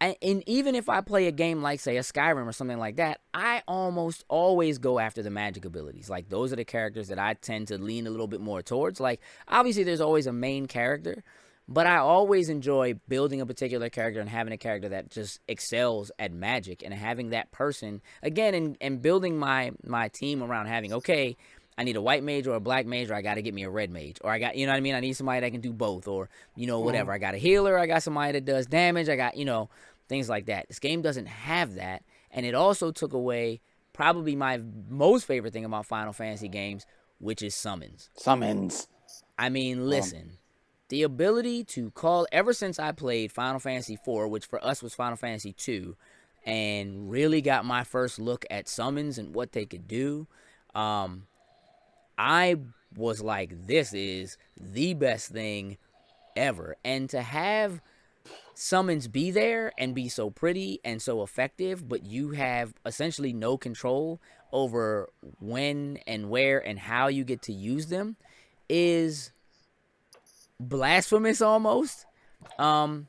and even if I play a game like, say, a Skyrim or something like that, I almost always go after the magic abilities. Like, those are the characters that I tend to lean a little bit more towards. Like, obviously, there's always a main character, but I always enjoy building a particular character and having a character that just excels at magic and having that person, again, and building my team around having, okay, I need a white mage or a black mage, or I got to get me a red mage, or I got, you know what I mean? I need somebody that can do both, or, you know, whatever. I got a healer, I got somebody that does damage, I got, you know, things like that. This game doesn't have that, and it also took away probably my most favorite thing about Final Fantasy games, which is summons. I mean, listen, the ability to call, ever since I played Final Fantasy IV, which for us was Final Fantasy II, and really got my first look at summons and what they could do, I was like, this is the best thing ever. And to have summons be there and be so pretty and so effective, but you have essentially no control over when and where and how you get to use them, is blasphemous almost. And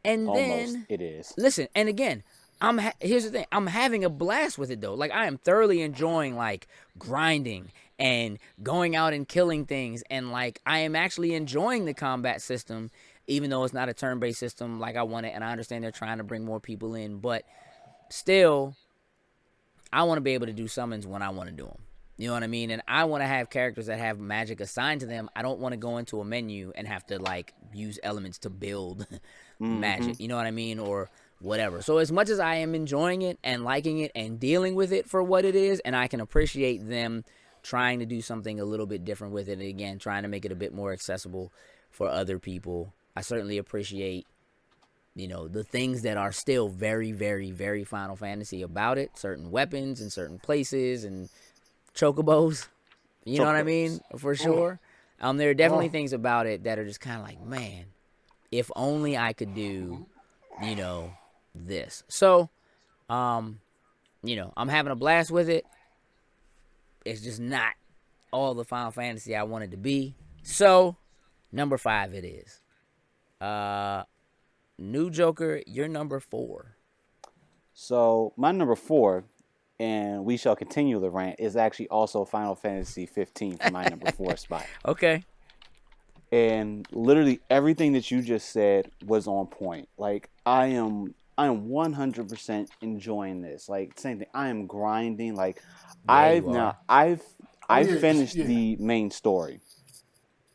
Almost, then it is. Listen, and again, here's the thing. I'm having a blast with it though. Like, I am thoroughly enjoying like grinding and going out and killing things, and like I am actually enjoying the combat system, even though it's not a turn-based system like I want it. And I understand they're trying to bring more people in, but still, I want to be able to do summons when I want to do them. You know what I mean? And I want to have characters that have magic assigned to them. I don't want to go into a menu and have to like use elements to build magic. You know what I mean? Or whatever. So as much as I am enjoying it and liking it and dealing with it for what it is, and I can appreciate them trying to do something a little bit different with it, and again, trying to make it a bit more accessible for other people, I certainly appreciate, you know, the things that are still very, very, very Final Fantasy about it. Certain weapons in certain places and chocobos. You know what I mean? For sure. There are definitely things about it that are just kind of like, man, if only I could do, you know, this. So, you know, I'm having a blast with it. It's just not all the Final Fantasy I wanted to be. So, number 5 it is. Nujoker, you're number 4. So, my number 4, and we shall continue the rant, is actually also Final Fantasy 15 for my number 4 spot. Okay. And literally everything that you just said was on point. Like, I am 100% enjoying this. Like, same thing. I am grinding. Like, Yeah, I've finished the main story.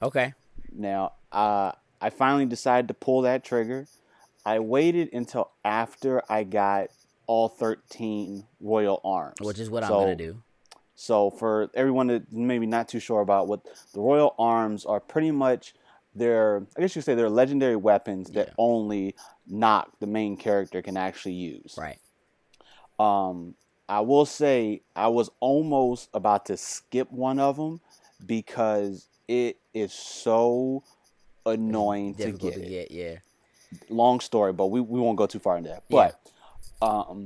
Okay. Now, I finally decided to pull that trigger. I waited until after I got all 13 royal arms, which is what I'm gonna do. So for everyone that maybe not too sure about what the royal arms are, pretty much I guess you could say they're legendary weapons that only Nock, the main character, can actually use. Right. I will say I was almost about to skip one of them because It is so annoying to Difficult get to it. get, yeah. Long story, but we won't go too far into that. Yeah. But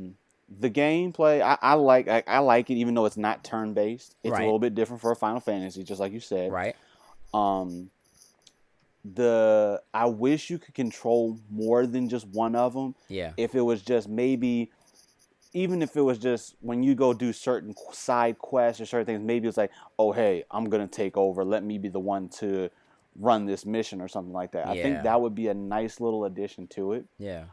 the gameplay, I like it, even though it's not turn based. It's Right. a little bit different for a Final Fantasy, just like you said. Right. I wish you could control more than just one of them. Yeah. If it was just maybe, even if it was just when you go do certain side quests or certain things, maybe it's like, oh hey, I'm gonna take over. Let me be the one to run this mission or something like that. Yeah. I think that would be a nice little addition to it. Yeah.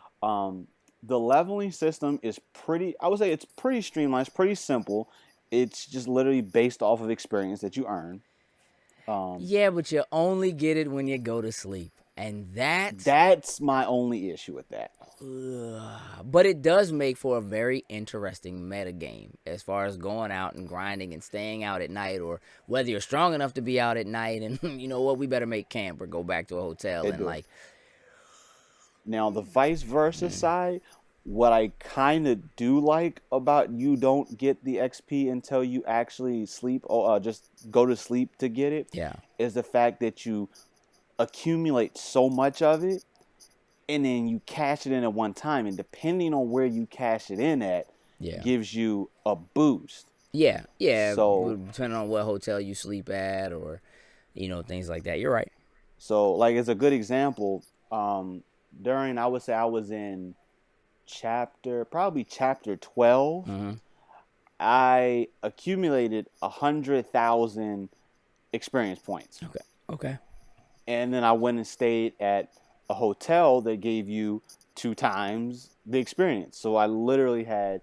The leveling system is pretty. I would say it's pretty streamlined. It's pretty simple. It's just literally based off of experience that you earn. Yeah, but you only get it when you go to sleep. And that's my only issue with that. But it does make for a very interesting meta game as far as going out and grinding and staying out at night, or whether you're strong enough to be out at night and you know what, we better make camp or go back to a hotel and like. Now the vice versa side, what I kind of do like about you don't get the XP until you actually sleep or just go to sleep to get it. Yeah. Is the fact that you accumulate so much of it and then you cash it in at one time, and depending on where you cash it in at gives you a boost. Yeah. So depending on what hotel you sleep at, or you know, things like that. You're right. So like, as a good example, during, I would say I was in probably chapter 12. Mm-hmm. I accumulated 100,000 experience points. Okay. And then I went and stayed at a hotel that gave you 2 times the experience. So I literally had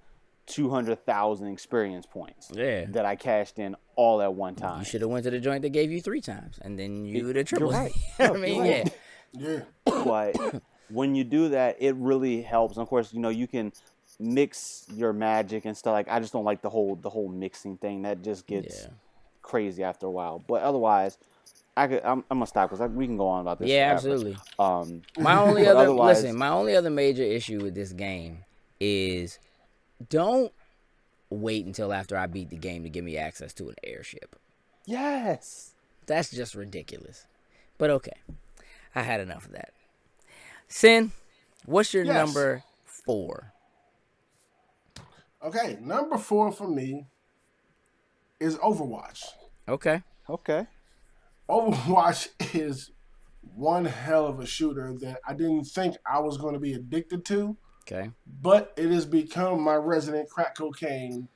200,000 experience points that I cashed in all at one time. You should have went to the joint that gave you 3 times, and then you would have tripled. You're right. I mean, yeah. But when you do that, it really helps. And of course, you know, you can mix your magic and stuff. Like, I just don't like the whole mixing thing. That just gets crazy after a while. But otherwise, I'm gonna stop because we can go on about this. Yeah, forever. absolutely. My only other major issue with this game is don't wait until after I beat the game to give me access to an airship. Yes, that's just ridiculous. But okay, I had enough of that. Sin, what's your number 4? Okay, number 4 for me is Overwatch. Okay. Overwatch is one hell of a shooter that I didn't think I was going to be addicted to. Okay. But it has become my resident crack cocaine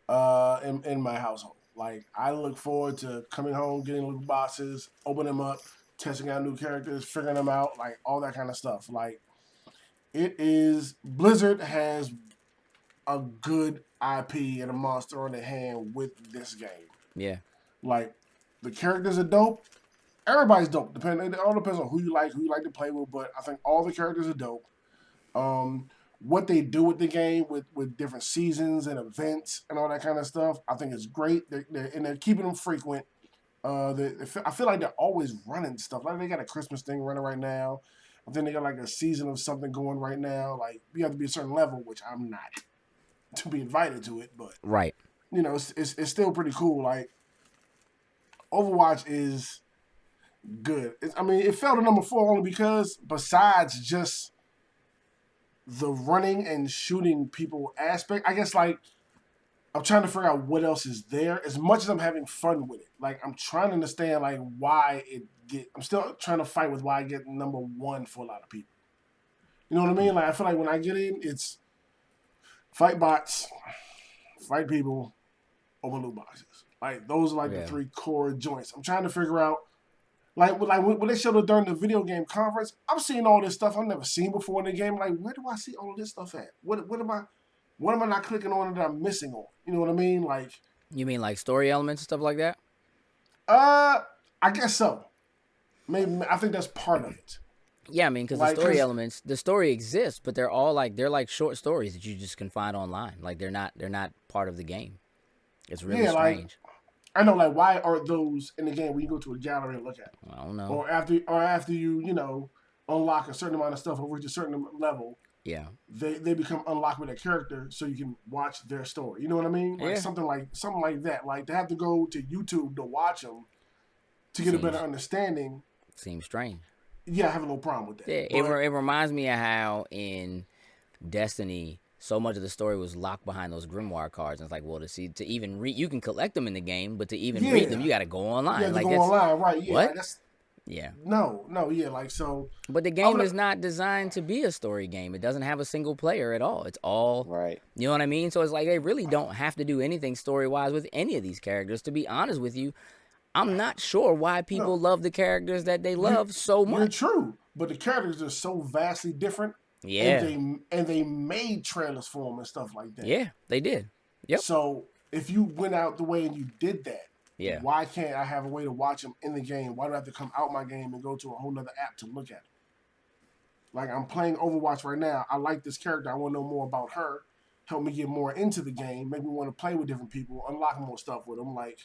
in my household. Like, I look forward to coming home, getting little boxes, opening them up, testing out new characters, figuring them out, like all that kind of stuff. Like, it is, Blizzard has a good IP and a monster on their hand with this game. Yeah. Like, the characters are dope. Everybody's dope. It all depends on who you like to play with, but I think all the characters are dope. What they do with the game, with different seasons and events and all that kind of stuff, I think is great. They're keeping them frequent. I feel like they're always running stuff. Like, they got a Christmas thing running right now. I think they got like a season of something going right now. Like, you have to be a certain level, which I'm not to be invited to it, but right. You know, it's still pretty cool. Like, Overwatch is good. It fell to number 4 only because besides just the running and shooting people aspect, I guess, like, I'm trying to figure out what else is there. As much as I'm having fun with it, like, I'm trying to understand like why I'm still trying to fight with why I get number 1 for a lot of people. You know what I mean? Like, I feel like when I get in, it's fight bots, fight people, over loot boxes. Like, those are like the 3 core joints. I'm trying to figure out, like when they showed it during the video game conference, I'm seeing all this stuff I've never seen before in the game. Like, where do I see all of this stuff at? What am I not clicking on that I'm missing on? You know what I mean? Like, you mean like story elements and stuff like that? I guess so. Maybe I think that's part of it. Yeah, I mean, because the story elements, the story exists, but they're like short stories that you just can find online. Like, they're not part of the game. It's really strange. Like, I know, like, why are those in the game when you go to a gallery and look at them? I don't know. Or after you unlock a certain amount of stuff or reach a certain level, they become unlocked with a character so you can watch their story. You know what I mean? Like, something like that. Like, to have to go to YouTube to watch them to get a better understanding. Seems strange. Yeah, I have no problem with that. Yeah, it reminds me of how in Destiny, so much of the story was locked behind those grimoire cards. And it's like, well, to even read, you can collect them in the game, but to even read them, you got to go online. You have to go online, right? Yeah, what? That's yeah. No, yeah, like so. But the game is not designed to be a story game. It doesn't have a single player at all. It's all right. You know what I mean? So it's like they really don't have to do anything story wise with any of these characters. To be honest with you, I'm not sure why people love the characters that they love so much. You're true, but the characters are so vastly different. Yeah. And they made trailers for them and stuff like that. Yeah, they did. Yep. So if you went out the way and you did that, yeah, why can't I have a way to watch them in the game? Why do I have to come out my game and go to a whole other app to look at them? Like, I'm playing Overwatch right now. I like this character. I want to know more about her. Help me get more into the game. Make me want to play with different people. Unlock more stuff with them. Like,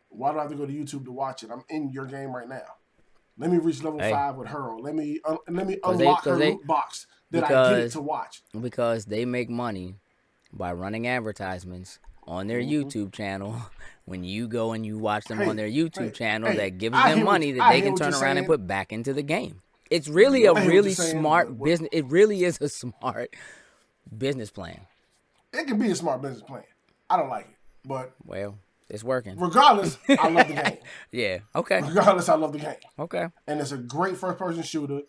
why do I have to go to YouTube to watch it? I'm in your game right now. Let me reach level 5 with her. Or let me unlock her loot box that I get to watch. Because they make money by running advertisements on their YouTube channel. When you go and you watch them on their YouTube channel, that gives them money that they can turn around and put back into the game. It's really a really smart business. It really is a smart business plan. It can be a smart business plan. I don't like it, but well, it's working. Regardless, I love the game. Yeah. Okay. Regardless, I love the game. Okay. And it's a great first-person shooter.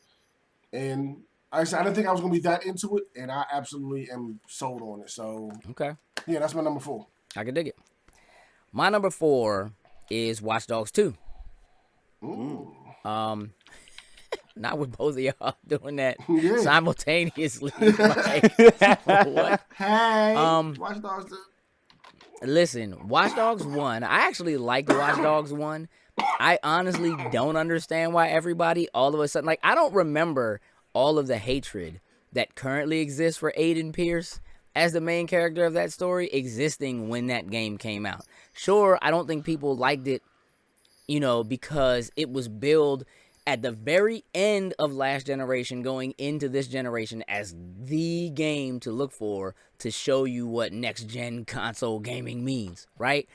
And I didn't think I was gonna be that into it, and I absolutely am sold on it. So okay. Yeah, that's my number 4. I can dig it. My number 4 is Watch Dogs 2. Ooh. Not with both of y'all doing that simultaneously. Like, what? Hey, Watch Dogs 2. Listen, Watch Dogs 1, I actually liked Watch Dogs 1. I honestly don't understand why everybody all of a sudden, like, I don't remember all of the hatred that currently exists for Aiden Pierce as the main character of that story existing when that game came out. Sure, I don't think people liked it, because it was billed at the very end of last generation going into this generation as the game to look for to show you what next-gen console gaming means, right?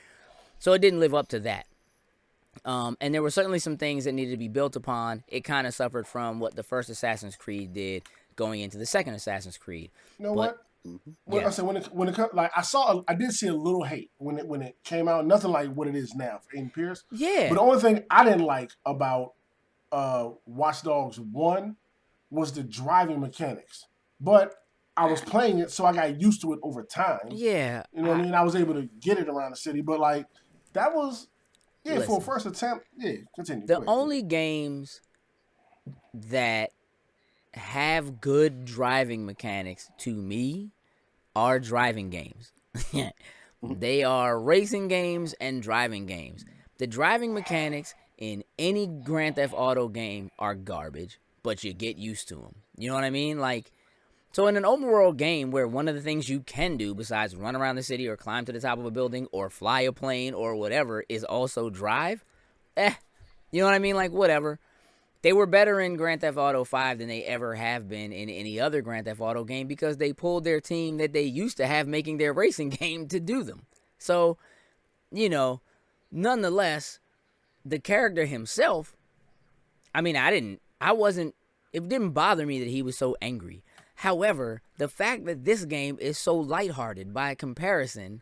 So it didn't live up to that. And there were certainly some things that needed to be built upon. It kind of suffered from what the first Assassin's Creed did going into the second Assassin's Creed. You know what? I said when it like I did see a little hate when it came out. Nothing like what it is now for Aiden Pierce. Yeah. But the only thing I didn't like about Watch Dogs 1 was the driving mechanics. But I was playing it, so I got used to it over time. Yeah. You know what I mean? I was able to get it around the city, but like that was for a first attempt. Yeah, continue. The only games that have good driving mechanics to me are driving games. They are racing games and driving games. The driving mechanics in any Grand Theft Auto game are garbage, but you get used to them. You know what I mean? Like, so in an open world game where one of the things you can do besides run around the city or climb to the top of a building or fly a plane or whatever is also drive, you know what I mean? Like, whatever. They were better in Grand Theft Auto 5 than they ever have been in any other Grand Theft Auto game because they pulled their team that they used to have making their racing game to do them. So, nonetheless, the character himself, I mean, it didn't bother me that he was so angry. However, the fact that this game is so lighthearted by comparison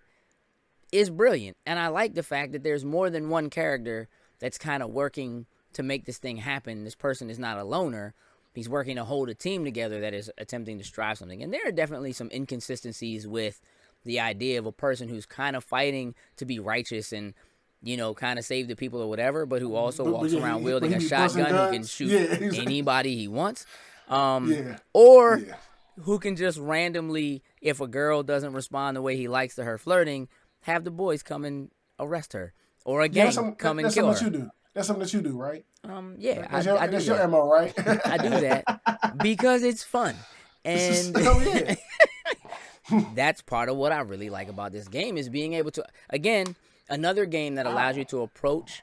is brilliant. And I like the fact that there's more than one character that's kind of working to make this thing happen. This person is not a loner. He's working to hold a team together that is attempting to strive something. And there are definitely some inconsistencies with the idea of a person who's kind of fighting to be righteous and, kind of save the people or whatever, but who also walks around wielding a shotgun who can shoot anybody he wants. Who can just randomly, if a girl doesn't respond the way he likes to her flirting, have the boys come and arrest her. Or a gang come and kill her. That's something that you do, right? Yeah, I do that's your MO, right? I do that because it's fun. And that's part of what I really like about this game is being able to, again, another game that allows you to approach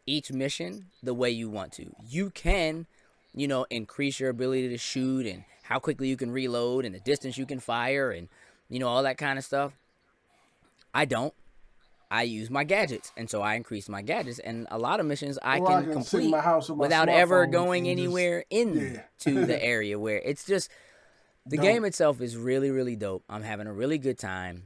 each mission the way you want to. You can, increase your ability to shoot and how quickly you can reload and the distance you can fire and, all that kind of stuff. I don't. I use my gadgets, and so I increase my gadgets, and a lot of missions I Or can complete without ever going anywhere into the area where it's just the game itself is really, really dope. I'm having a really good time.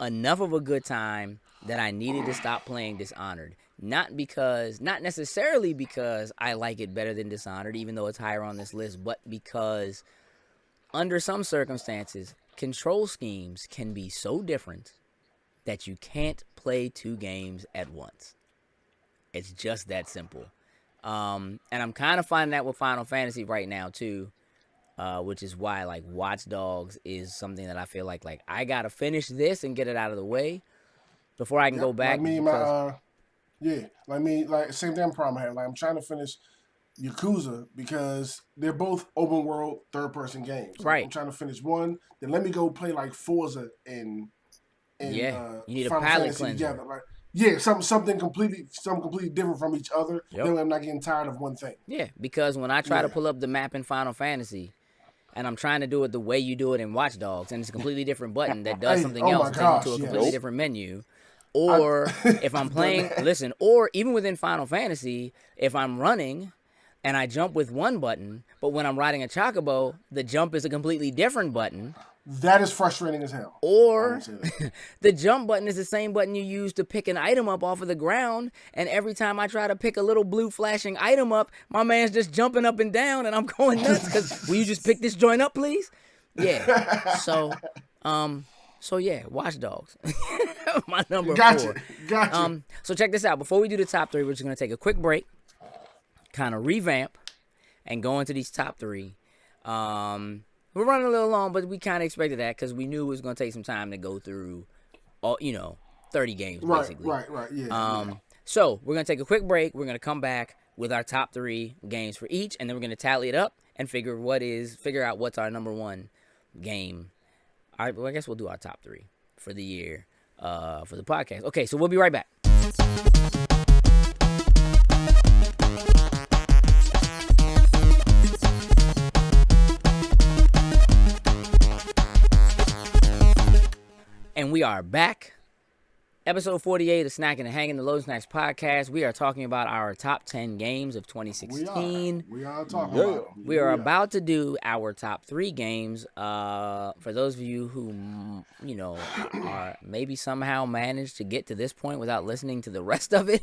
Enough of a good time that I needed to stop playing Dishonored. Not necessarily because I like it better than Dishonored, even though it's higher on this list, but because under some circumstances, control schemes can be so different that you can't play two games at once. It's just that simple. And I'm kind of finding that with Final Fantasy right now too, which is why like Watch Dogs is something that I feel like I gotta finish this and get it out of the way before I can go back. Like same damn problem I have. Like I'm trying to finish Yakuza because they're both open world third person games. Right. Like, I'm trying to finish one, then let me go play like Forza and you need Final a palate Fantasy cleanser. together. Like, something completely different from each other. Yep. Then I'm not getting tired of one thing. Yeah, because when I try to pull up the map in Final Fantasy, and I'm trying to do it the way you do it in Watch Dogs, and it's a completely different button that does something else and takes you to a completely different menu. Or if I'm playing, or even within Final Fantasy, if I'm running and I jump with one button, but when I'm riding a chocobo, the jump is a completely different button. That is frustrating as hell. Or the jump button is the same button you use to pick an item up off of the ground, and every time I try to pick a little blue flashing item up, my man's just jumping up and down, and I'm going nuts because will you just pick this joint up, please? Yeah. So yeah, Watch Dogs. My number 4. Gotcha. So check this out. Before we do the top 3, we're just gonna take a quick break, kind of revamp, and go into these top 3. We're running a little long, but we kind of expected that because we knew it was going to take some time to go through, 30 games, basically. Right, yeah. So we're going to take a quick break. We're going to come back with our top 3 games for each, and then we're going to tally it up and figure out what's our number 1 game. All right, well, I guess we'll do our top 3 for the year for the podcast. Okay, so we'll be right back. And we are back. Episode 48 of Snacking and Hanging, the Loading Snacks podcast. We are talking about our top 10 games of 2016. We are talking about them. We are about to do our top 3 games. For those of you who, are maybe somehow managed to get to this point without listening to the rest of it,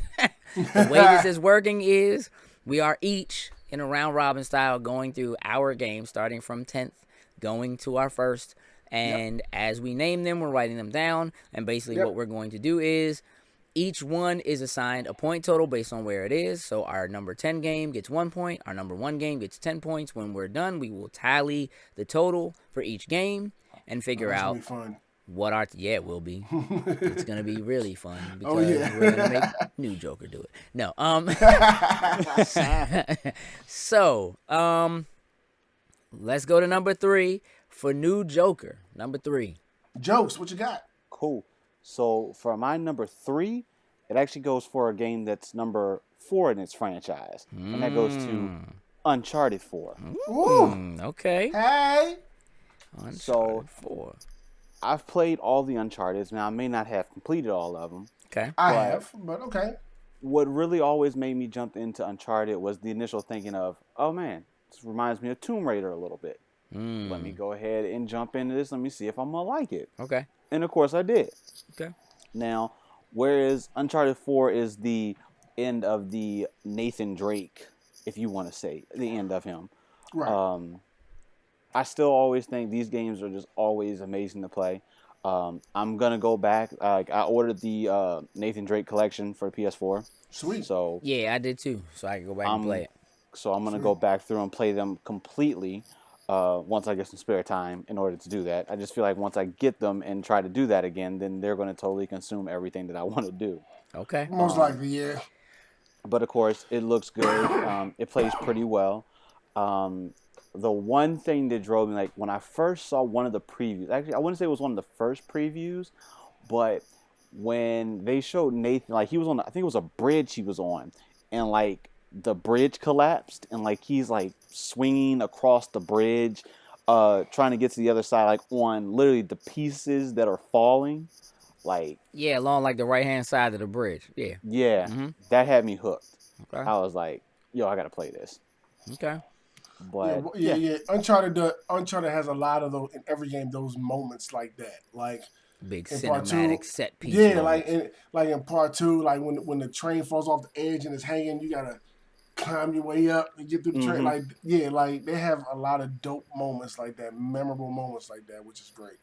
the way this is working is we are each in a round robin style going through our games, starting from 10th, going to our first. And as we name them, we're writing them down. And basically what we're going to do is each one is assigned a point total based on where it is. So our number 10 game gets 1 point. Our number 1 game gets 10 points. When we're done, we will tally the total for each game and figure out what our... Yeah, it will be. It's going to be really fun because we're going to make Nujoker do it. No. So, let's go to number 3. For Nujoker, number 3. Jokes, what you got? Cool. So for my number 3, it actually goes for a game that's number 4 in its franchise. And that goes to Uncharted 4. Ooh. Okay. Hey. Uncharted 4. I've played all the Uncharted. Now, I may not have completed all of them. Okay. I have, but okay. What really always made me jump into Uncharted was the initial thinking of, oh man, this reminds me of Tomb Raider a little bit. Let me go ahead and jump into this. Let me see if I'm going to like it. Okay. And, of course, I did. Okay. Now, whereas Uncharted 4 is the end of the Nathan Drake, if you want to say, the end of him. Right. I still always think these games are just always amazing to play. I'm going to go back. I ordered the Nathan Drake collection for PS4. Sweet. So yeah, I did too. So I can go back and play it. So I'm going to go back through and play them completely. Once I get some spare time in order to do that. I just feel like once I get them and try to do that again, then they're going to totally consume everything that I want to do. Okay. Most likely, yeah. But of course, it looks good. It plays pretty well. The one thing that drove me, like when I first saw one of the previews, actually I wouldn't say it was one of the first previews, but when they showed Nathan, like he was on, I think it was a bridge he was on, and like the bridge collapsed, and like he's like swinging across the bridge, trying to get to the other side, like on literally the pieces that are falling. Like, yeah, along like the right hand side of the bridge. Yeah. Yeah, that had me hooked. Okay. I was like, yo, I gotta play this. Okay. But yeah. Uncharted has a lot of those in every game. Those moments like that, like Big in part cinematic two. set piece. Yeah, moments. like in part two, like when the train falls off the edge and it's hanging, you gotta climb your way up and get through the train. Like like they have a lot of dope moments like that, memorable moments like that, which is great.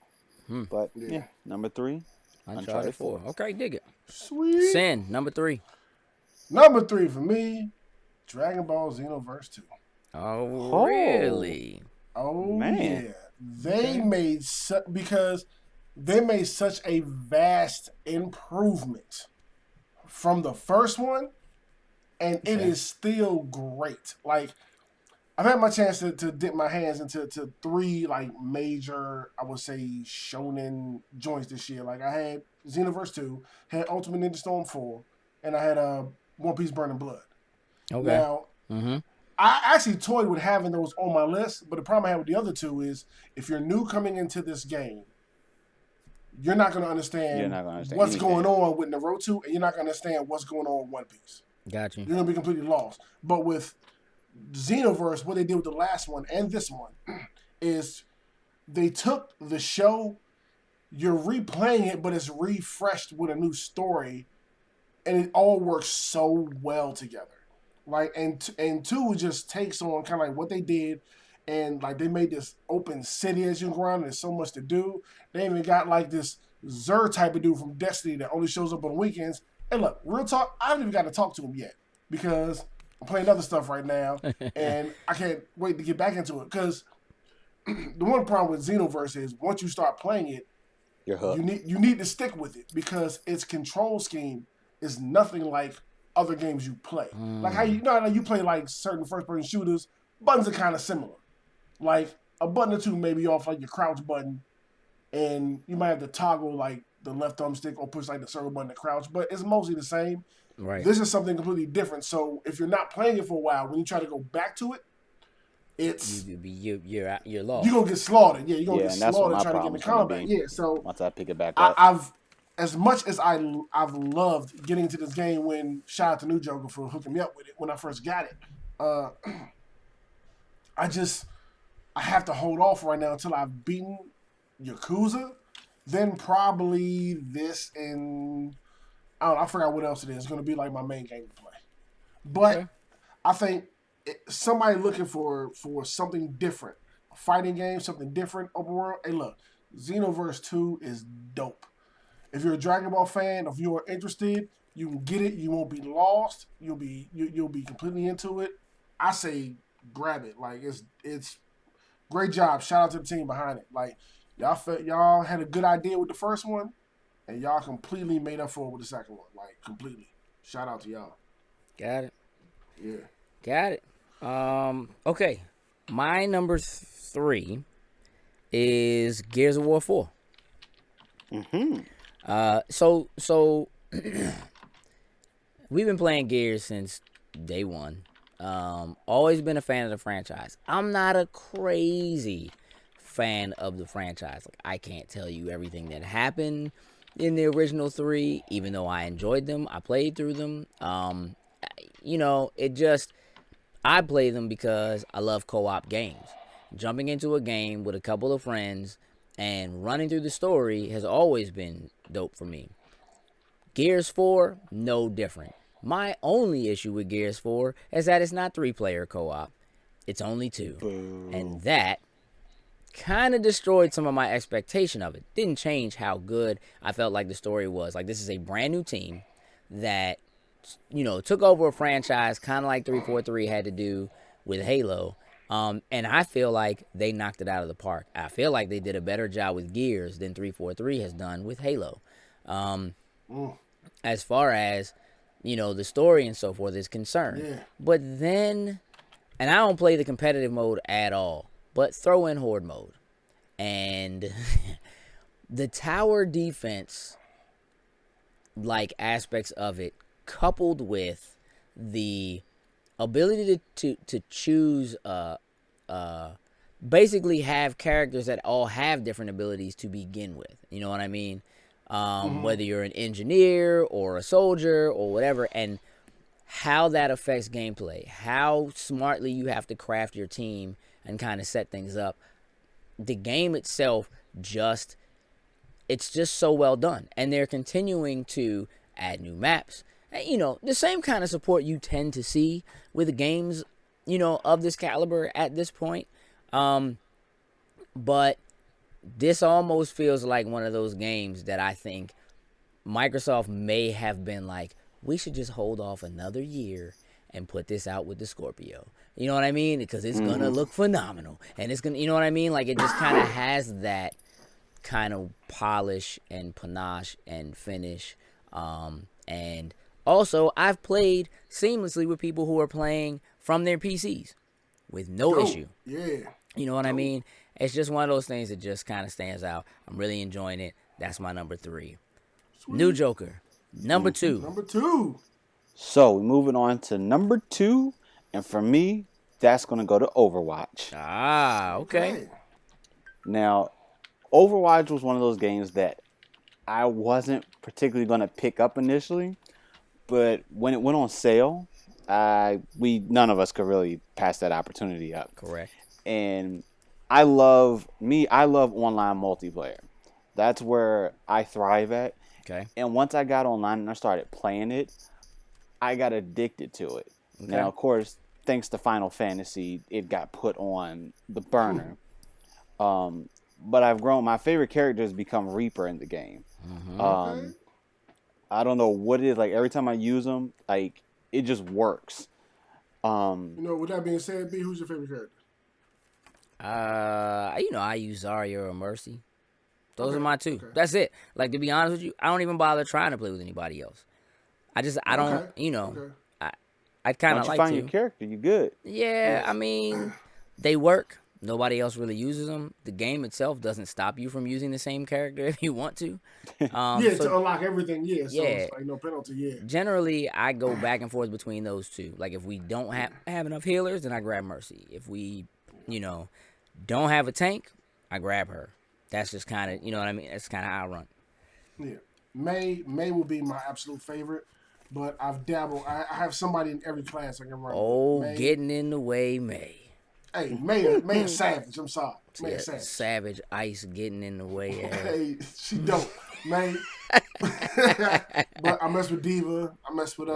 But yeah, number 3, Uncharted 4. Okay, dig it. Sweet. Sin, number 3. Number 3 for me, Dragon Ball Xenoverse 2. Oh, really? Oh, man. yeah. They made because they made such a vast improvement from the first one, and it is still great. Like, I've had my chance to dip my hands into 3 like major, I would say, shonen joints this year. Like I had Xenoverse 2, had Ultimate Ninja Storm 4, and I had One Piece Burning Blood. Okay. Now, I actually toyed with having those on my list, but the problem I have with the other 2 is if you're new coming into this game, you're not going to understand what's going on with Naruto, and you're not going to understand what's going on with One Piece. Got you. You're going to be completely lost. But with Xenoverse, what they did with the last one and this one is they took the show, you're replaying it, but it's refreshed with a new story, and it all works so well together. Like, and 2 just takes on kind of like what they did, and like they made this open city as you go around. There's so much to do. They even got like this Zer type of dude from Destiny that only shows up on weekends. And look, real talk, I haven't even got to talk to him yet because I'm playing other stuff right now, and I can't wait to get back into it. Because the one problem with Xenoverse is once you start playing it, you're hooked. You need to stick with it because its control scheme is nothing like other games you play. Like how you play like certain first-person shooters, buttons are kind of similar. Like a button or two may be off like your crouch button, and you might have to toggle like the left thumbstick or push like the circle button to crouch, but it's mostly the same. Right. This is something completely different. So if you're not playing it for a while, when you try to go back to it, it's you're lost. You're gonna get slaughtered. Yeah, you're gonna get slaughtered trying to get in the combat. Yeah, so once I pick it back up, I've as much as I've loved getting into this game. When shout out to Nujoker for hooking me up with it when I first got it. I have to hold off right now until I've beaten Yakuza. Then probably this and I forgot what else it is. It's going to be like my main game to play. But I think somebody looking for something different, a fighting game, something different, open world. Hey, look, Xenoverse 2 is dope. If you're a Dragon Ball fan, if you are interested, you can get it. You won't be lost. You'll be completely into it. I say grab it. Like it's great job. Shout out to the team behind it. Like y'all had a good idea with the first one, and y'all completely made up for it with the second one. Like completely. Shout out to y'all. Got it. Yeah. Got it. Okay. My number 3 is Gears of War 4. So we've been playing Gears since day one. Always been a fan of the franchise. I'm not a crazy fan of the franchise. Like, I can't tell you everything that happened in the original 3, even though I enjoyed them. I played through them. I play them because I love co-op games. Jumping into a game with a couple of friends and running through the story has always been dope for me. Gears 4, no different. My only issue with Gears 4 is that it's not 3-player co-op. It's only 2. Boo. And that kind of destroyed some of my expectation of it. Didn't change how good I felt like the story was. Like, this is a brand new team that, took over a franchise kind of like 343 had to do with Halo. And I feel like they knocked it out of the park. I feel like they did a better job with Gears than 343 has done with Halo. As far as, the story and so forth is concerned. Yeah. But then, and I don't play the competitive mode at all, but throw in Horde mode. And the tower defense, like, aspects of it, coupled with the ability to choose, basically have characters that all have different abilities to begin with. You know what I mean? whether you're an engineer or a soldier or whatever, and how that affects gameplay, how smartly you have to craft your team and kind of set things up. The game itself it's just so well done, and they're continuing to add new maps. You know, the same kind of support you tend to see with games, you know, of this caliber at this point. But this almost feels like one of those games that I think Microsoft may have been like, we should just hold off another year and put this out with the Scorpio. You know what I mean? Because it's going to look phenomenal. And it's going to, you know what I mean? Like, it just kind of has that kind of polish and panache and finish. And also, I've played seamlessly with people who are playing from their PCs with no issue. Yeah. You know what I mean? It's just one of those things that just kind of stands out. I'm really enjoying it. That's my number 3. Sweet. Nujoker, number 2. Number 2. So, we're moving on to number 2. And for me, that's going to go to Overwatch. Ah, okay. Now, Overwatch was one of those games that I wasn't particularly going to pick up initially. But when it went on sale, none of us could really pass that opportunity up. Correct. And I love online multiplayer. That's where I thrive at. Okay. And once I got online and I started playing it, I got addicted to it. Okay. Now, of course, thanks to Final Fantasy, it got put on the burner. But I've grown. My favorite character has become Reaper in the game. Okay. I don't know what it is. Like, every time I use them, like, it just works. You know, with that being said, B, who's your favorite character? You know, I use Zarya or Mercy. Those are my 2. Okay. That's it. Like, to be honest with you, I don't even bother trying to play with anybody else. I don't, you know, I kind of like to. Once you find your character, you good. Yeah, I mean, they work. Nobody else really uses them. The game itself doesn't stop you from using the same character if you want to. To unlock everything, so it's like no penalty, Generally, I go back and forth between those 2. Like, if we don't have enough healers, then I grab Mercy. If we, you know, don't have a tank, I grab her. That's just kind of, you know what I mean? That's kind of how I run. Yeah. May will be my absolute favorite, but I've dabbled. I have somebody in every class I can run. Oh, May. Getting in the way, May. Hey, May is savage. I'm sorry. May is savage. Savage Ice getting in the way. Hey, she don't. May. But I mess with Diva. I mess with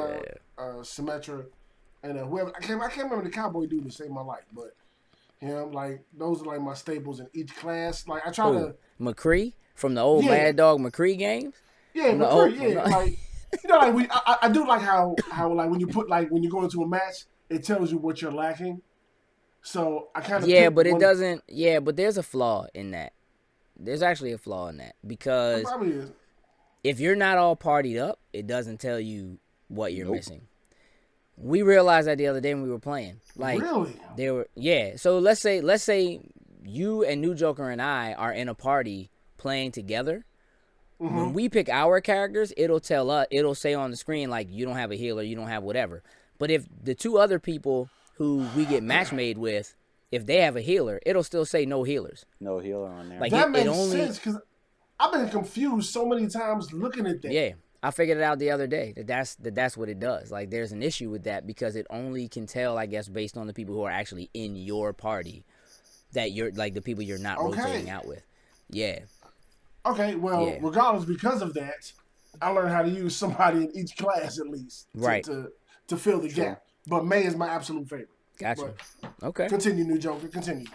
Symmetra. And whoever. I can't remember the cowboy dude that saved my life, but him, like, those are like my staples in each class. Like, I try to. McCree from the old Mad Dog McCree games? Yeah, McCree, Like, you know, like, I do like how like, when you go into a match, it tells you what you're lacking. So I kind of but it doesn't. Yeah, but there's a flaw in that. There's actually a flaw in that because if you're not all partied up, it doesn't tell you what you're missing. We realized that the other day when we were playing. Like, really? So let's say you and Nujoker and I are in a party playing together. Mm-hmm. When we pick our characters, it'll say on the screen like you don't have a healer, you don't have whatever. But if the 2 other people who we get match made with, if they have a healer, it'll still say no healers. No healer on there. Like, that makes sense because I've been confused so many times looking at that. Yeah, I figured it out the other day that's what it does. Like, there's an issue with that because it only can tell, I guess, based on the people who are actually in your party that you're like the people you're not rotating out with. Yeah. Okay, well, regardless, because of that, I learned how to use somebody in each class at least to fill the gap. But May is my absolute favorite. Gotcha. Okay. Continue, Nujoker. Continue.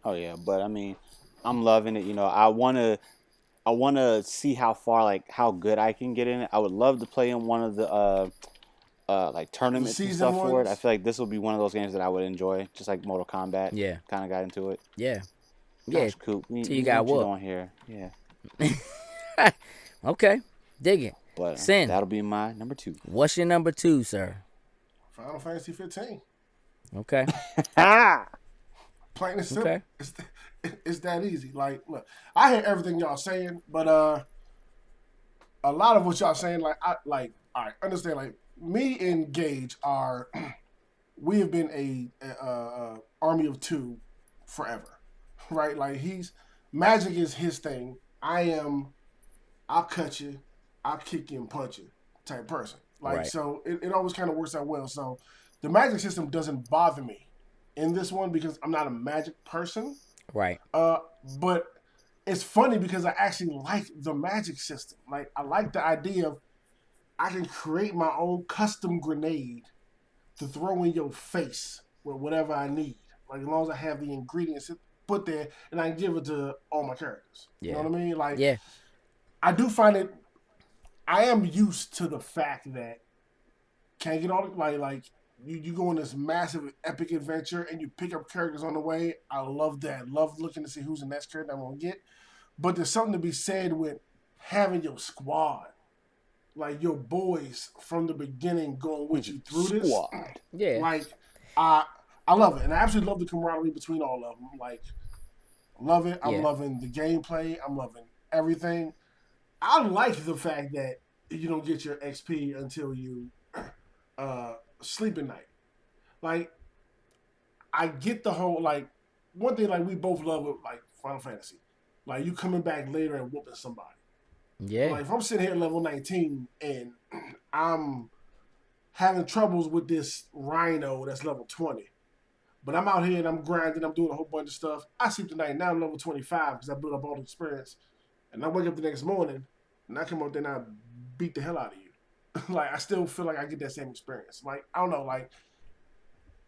Oh yeah, but I mean, I'm loving it. You know, I wanna see how far, like, how good I can get in it. I would love to play in one of the like tournaments and stuff for it. I feel like this will be one of those games that I would enjoy, just like Mortal Kombat. Yeah. Kind of got into it. Yeah. Gosh, Coop. So you got what on here? Yeah. Okay. Dig it. But Sin. That'll be my number 2. What's your number 2, sir? Final Fantasy 15. Okay. Plain and simple. Okay. It's that easy. Like, look, I hear everything y'all saying, but a lot of what y'all saying, I understand. Like, me and Gage we have been a army of 2 forever, right? Like, magic is his thing. I I'll cut you, I'll kick you and punch you type person. Like, Right. so it always kind of works out well. So the magic system doesn't bother me in this one because I'm not a magic person. Right. But it's funny because I actually like the magic system. Like, I like the idea of I can create my own custom grenade to throw in your face with whatever I need. Like, as long as I have the ingredients put there and I can give it to all my characters. Yeah. You know what I mean? Like, Yeah. I do find it. I am used to the fact that can't get all like you go on this massive epic adventure and you pick up characters on the way. I love that. Love looking to see who's the next character I'm gonna get. But there's something to be said with having your squad, like your boys from the beginning, going with you through this. Squad. Yeah. Like I love it, and I absolutely love the camaraderie between all of them. Like, love it. I'm loving the gameplay. I'm loving everything. I like the fact that you don't get your XP until you sleep at night. Like, I get the whole, like, one thing, like, we both love with, like, Final Fantasy. Like, you coming back later and whooping somebody. Yeah. Like, if I'm sitting here at level 19 and I'm having troubles with this Rhino that's level 20, but I'm out here and I'm grinding, I'm doing a whole bunch of stuff. I sleep tonight, now I'm level 25 because I built up all the experience. And I wake up the next morning and I come up there and I beat the hell out of you. Like, I still feel like I get that same experience. Like, I don't know, like,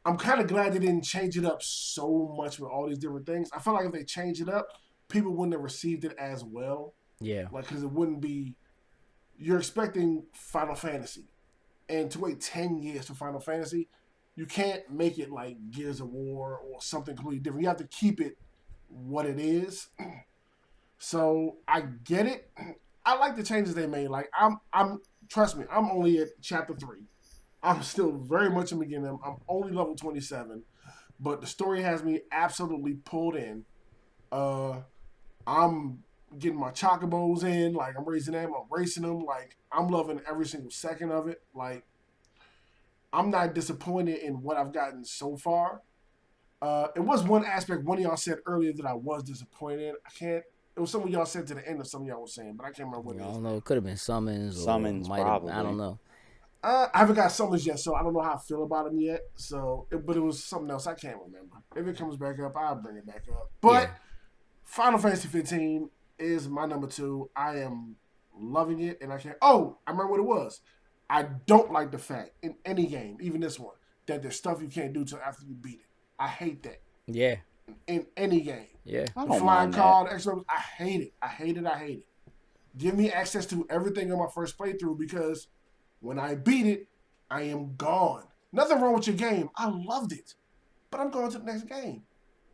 I'm kind of glad they didn't change it up so much with all these different things. I feel like if they changed it up, people wouldn't have received it as well. Yeah. Like, because it wouldn't be, you're expecting Final Fantasy. And to wait 10 years for Final Fantasy, you can't make it like Gears of War or something completely different. You have to keep it what it is. So I get it. I like the changes they made. Like, I'm trust me, I'm only at chapter 3. I'm still very much in the beginning. I'm only level 27, but the story has me absolutely pulled in. I'm getting my chocobos in. Like, I'm raising them. I'm racing them. Like, I'm loving every single second of it. Like, I'm not disappointed in what I've gotten so far. It was one aspect one of y'all said earlier that I was disappointed. It was something y'all said to the end of something y'all was saying, but I can't remember what it is. I don't know. It could have been summons. Summons, probably. I don't know. I haven't got summons yet, so I don't know how I feel about them yet. But it was something else. I can't remember. If it comes back up, I'll bring it back up. But Final Fantasy 15 is my number 2. I am loving it, and I can't. Oh, I remember what it was. I don't like the fact in any game, even this one, that there's stuff you can't do till after you beat it. I hate that. Yeah. In any game. Yeah. I The don't flying mind car, that. the extra, I hate it. I hate it. I hate it. Give me access to everything on my first playthrough because when I beat it, I am gone. Nothing wrong with your game. I loved it. But I'm going to the next game.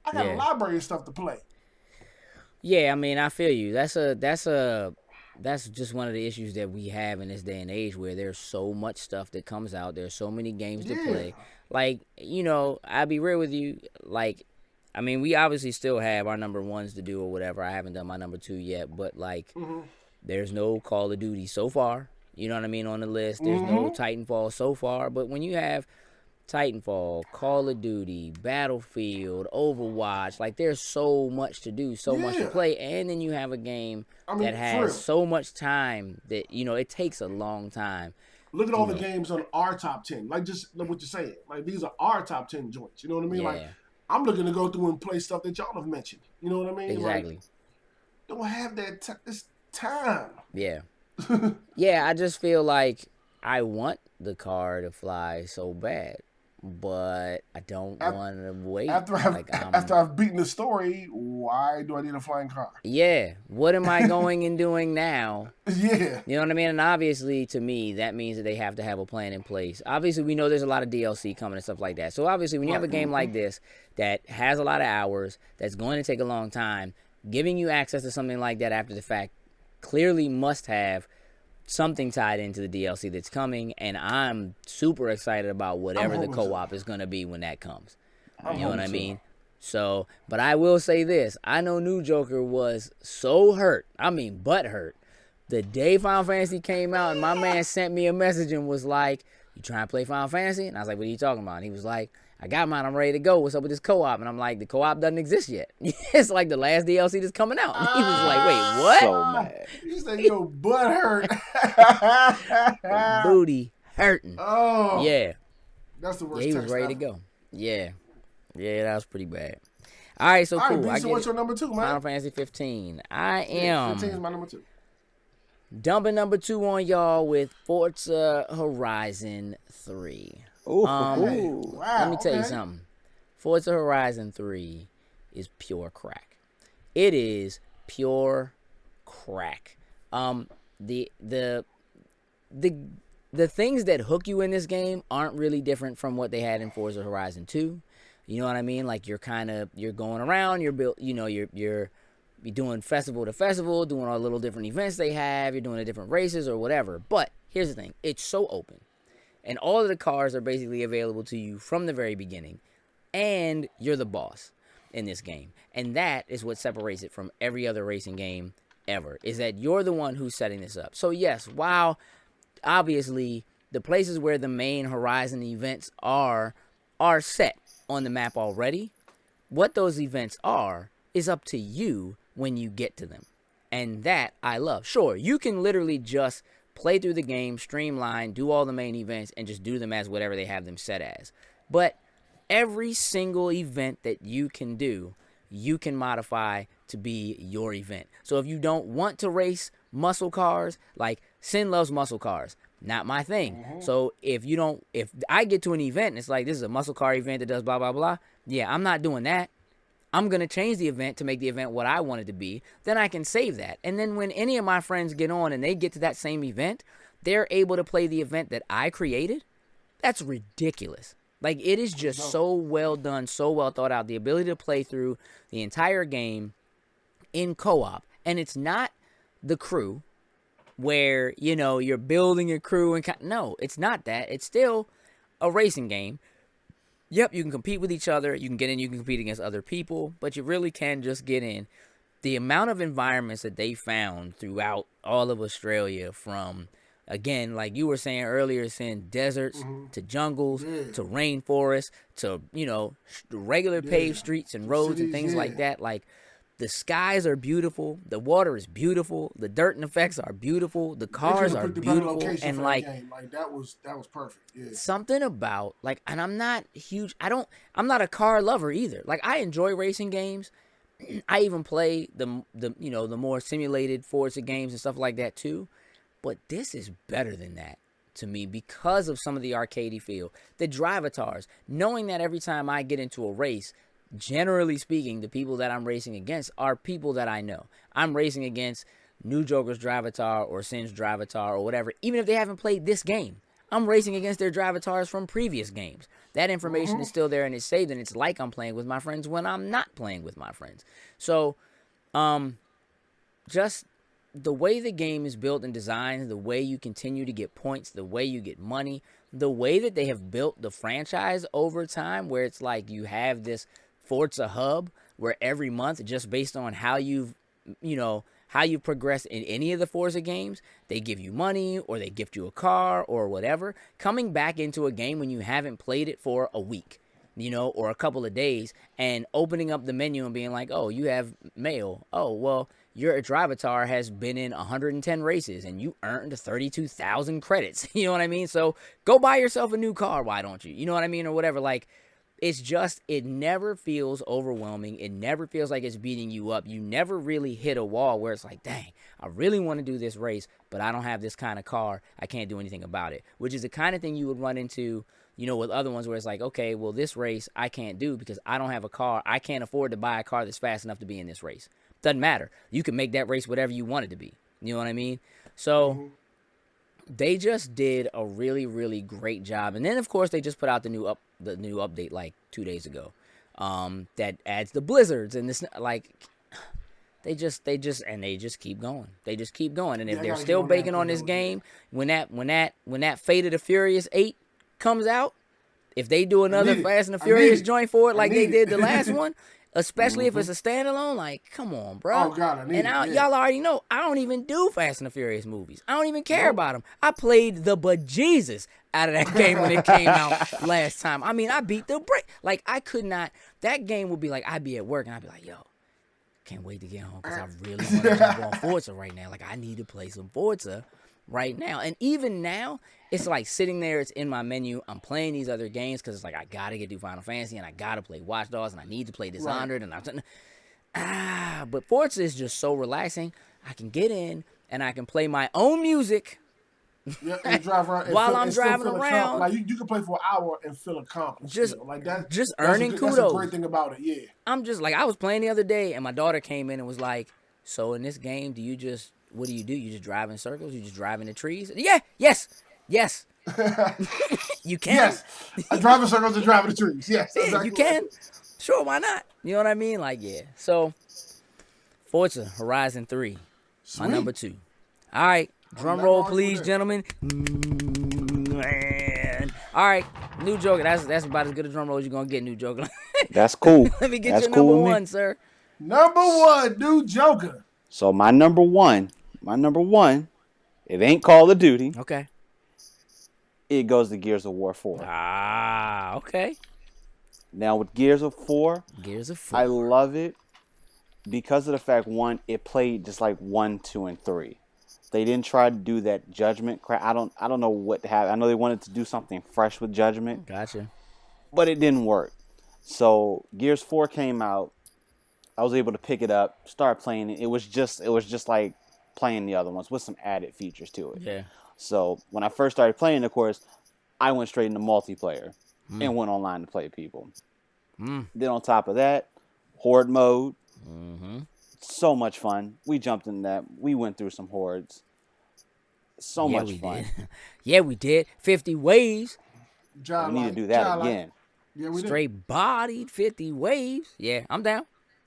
I got a library of stuff to play. Yeah, I mean, I feel you. That's just one of the issues that we have in this day and age where there's so much stuff that comes out. There's so many games to play. Like, I'll be real with you. Like, I mean, we obviously still have our number 1s to do or whatever. I haven't done my number 2 yet, but like, there's no Call of Duty so far. You know what I mean, on the list. There's no Titanfall so far. But when you have Titanfall, Call of Duty, Battlefield, Overwatch, like, there's so much to do, so much to play. And then you have a game that has so much time that, it takes a long time. Look at all the games on our top 10. Like, just like what you're saying. Like, these are our top 10 joints. You know what I mean? Yeah. Like, I'm looking to go through and play stuff that y'all have mentioned. You know what I mean? Exactly. Like, don't have that this time. Yeah. Yeah, I just feel like I want the car to fly so bad, but I don't want to wait. After I've beaten the story, why do I need a flying car? Yeah. What am I going and doing now? Yeah. You know what I mean? And obviously, to me, that means that they have to have a plan in place. Obviously, we know there's a lot of DLC coming and stuff like that. So obviously, when you have a game like this that has a lot of hours, that's going to take a long time, giving you access to something like that after the fact clearly must have something tied into the DLC that's coming, and I'm super excited about whatever the co-op is going to be when that comes. You know what I mean? So, but I will say this. I know Nujoker was so hurt, butt hurt, the day Final Fantasy came out, and my man sent me a message and was like, "You trying to play Final Fantasy?" And I was like, "What are you talking about?" And he was like, I got mine. I'm ready to go. What's up with this co-op? And I'm like, the co-op doesn't exist yet. It's like the last DLC that's coming out. And he was like, wait, what? So mad. You said your butt hurt. Booty hurting. Oh. Yeah. That's the worst. Yeah, he was ready to go. Yeah. Yeah, that was pretty bad. All right, so cool. Right, so what's your number 2, man? Final Fantasy 15. I am 15 is my number 2. dumping number 2 on y'all with Forza Horizon 3. Wow, Let me tell you something. Forza Horizon 3 is pure crack. It is pure crack. The things that hook you in this game aren't really different from what they had in Forza Horizon 2. You know what I mean? Like you're going around, you're doing festival to festival, doing all the little different events they have, you're doing the different races or whatever. But here's the thing, it's so open. And all of the cars are basically available to you from the very beginning. And you're the boss in this game. And that is what separates it from every other racing game ever, is that you're the one who's setting this up. So yes, while obviously the places where the main Horizon events are set on the map already, what those events are is up to you when you get to them. And that I love. Sure, you can literally just play through the game, streamline, do all the main events, and just do them as whatever they have them set as. But every single event that you can do, you can modify to be your event. So if you don't want to race muscle cars, like Sin loves muscle cars, not my thing. Mm-hmm. So if I get to an event and it's like, this is a muscle car event that does blah, blah, blah, yeah, I'm not doing that. I'm going to change the event to make the event what I want it to be. Then I can save that. And then when any of my friends get on and they get to that same event, they're able to play the event that I created. That's ridiculous. Like, it is just so well done, so well thought out. The ability to play through the entire game in co-op. And it's not the crew where, you're building a crew. No, it's not that. It's still a racing game. Yep, you can compete with each other. You can get in, you can compete against other people, but you really can just get in. The amount of environments that they found throughout all of Australia, from, again, like you were saying earlier, Sin, deserts to jungles to rainforests to, regular paved streets and roads cities, and things like that. Like, the skies are beautiful. The water is beautiful. The dirt and effects are beautiful. The cars are beautiful. And like that was perfect. Yeah. Something about and I'm not huge. I'm not a car lover either. Like, I enjoy racing games. I even play the more simulated Forza games and stuff like that too. But this is better than that to me because of some of the arcadey feel. The drivatars, knowing that every time I get into a race, generally speaking, the people that I'm racing against are people that I know. I'm racing against Nujoker's Drivatar or Sin's Drivatar or whatever, even if they haven't played this game. I'm racing against their Drivatars from previous games. That information is still there and it's saved, and it's like I'm playing with my friends when I'm not playing with my friends. So, just the way the game is built and designed, the way you continue to get points, the way you get money, the way that they have built the franchise over time, where it's like you have this Forza hub where every month, just based on how you've progressed in any of the Forza games, they give you money or they gift you a car or whatever. Coming back into a game when you haven't played it for a week, or a couple of days, and opening up the menu and being like, oh, you have mail. Oh, well, your Drivatar has been in 110 races and you earned 32,000 credits. You know what I mean? So go buy yourself a new car. Why don't you? You know what I mean? Or whatever. Like, it's just, it never feels overwhelming. It never feels like it's beating you up. You never really hit a wall where it's like, dang, I really want to do this race, but I don't have this kind of car. I can't do anything about it, which is the kind of thing you would run into, with other ones where it's like, okay, well, this race I can't do because I don't have a car. I can't afford to buy a car that's fast enough to be in this race. Doesn't matter. You can make that race whatever you want it to be. You know what I mean? So they just did a really, really great job. And then, of course, they just put out the new update like 2 days ago, that adds the blizzards and this, like, they just keep going. They just keep going. And if they're still baking on this game, when that Fate of the Furious 8 comes out, if they do another Fast and the Furious joint for it like they did the last one, Especially if it's a standalone, like, come on, bro. Oh, God, I need it. Y'all already know, I don't even do Fast and the Furious movies. I don't even care about them. I played the bejesus out of that game when it came out last time. I mean, I beat the break. Like, I could not. That game would be like, I'd be at work, and I'd be like, yo, can't wait to get home because I really want to jump on Forza right now. Like, I need to play some Forza right now. And even now, it's like sitting there, it's in my menu. I'm playing these other games because it's like I got to get through Final Fantasy and I got to play Watch Dogs and I need to play Dishonored. And but Forza is just so relaxing. I can get in and I can play my own music. Yeah, and drive around while I'm driving around. Like you can play for an hour and feel accomplished. Just like that. Just earning kudos. That's a great thing about it. Yeah. I'm just like, I was playing the other day and my daughter came in and was like, so in this game, what do? You just drive in circles? You just drive in the trees? Yeah, yes. You can. Yes. I drive in circles and drive in the trees. Yes. Yeah, exactly. you can. Sure, why not? You know what I mean? Like, yeah. So, Forza Horizon 3, my number 2. All right, drum roll, please, gentlemen. All right, Nujoker. That's about as good a drum roll as you're gonna get, Nujoker. That's cool. Let me get your number 1, sir. Number 1, Nujoker. So my number one, it ain't Call of Duty. Okay. It goes to Gears of War 4. Ah, okay. Now with Gears of 4, I love it because of the fact, one, it played just like 1, 2, and 3. They didn't try to do that Judgment crap. I don't know what happened. I know they wanted to do something fresh with Judgment. Gotcha. But it didn't work. So Gears 4 came out. I was able to pick it up, start playing it. It was just like playing the other ones with some added features to it. Yeah. So when I first started playing, of course, I went straight into multiplayer and went online to play people. Then on top of that, Horde mode. Mm-hmm. So much fun. We jumped in that. We went through some hordes. So much fun. Yeah, we did. 50 waves. We need to do that again. Yeah, we Straight bodied 50 waves. Yeah, I'm down.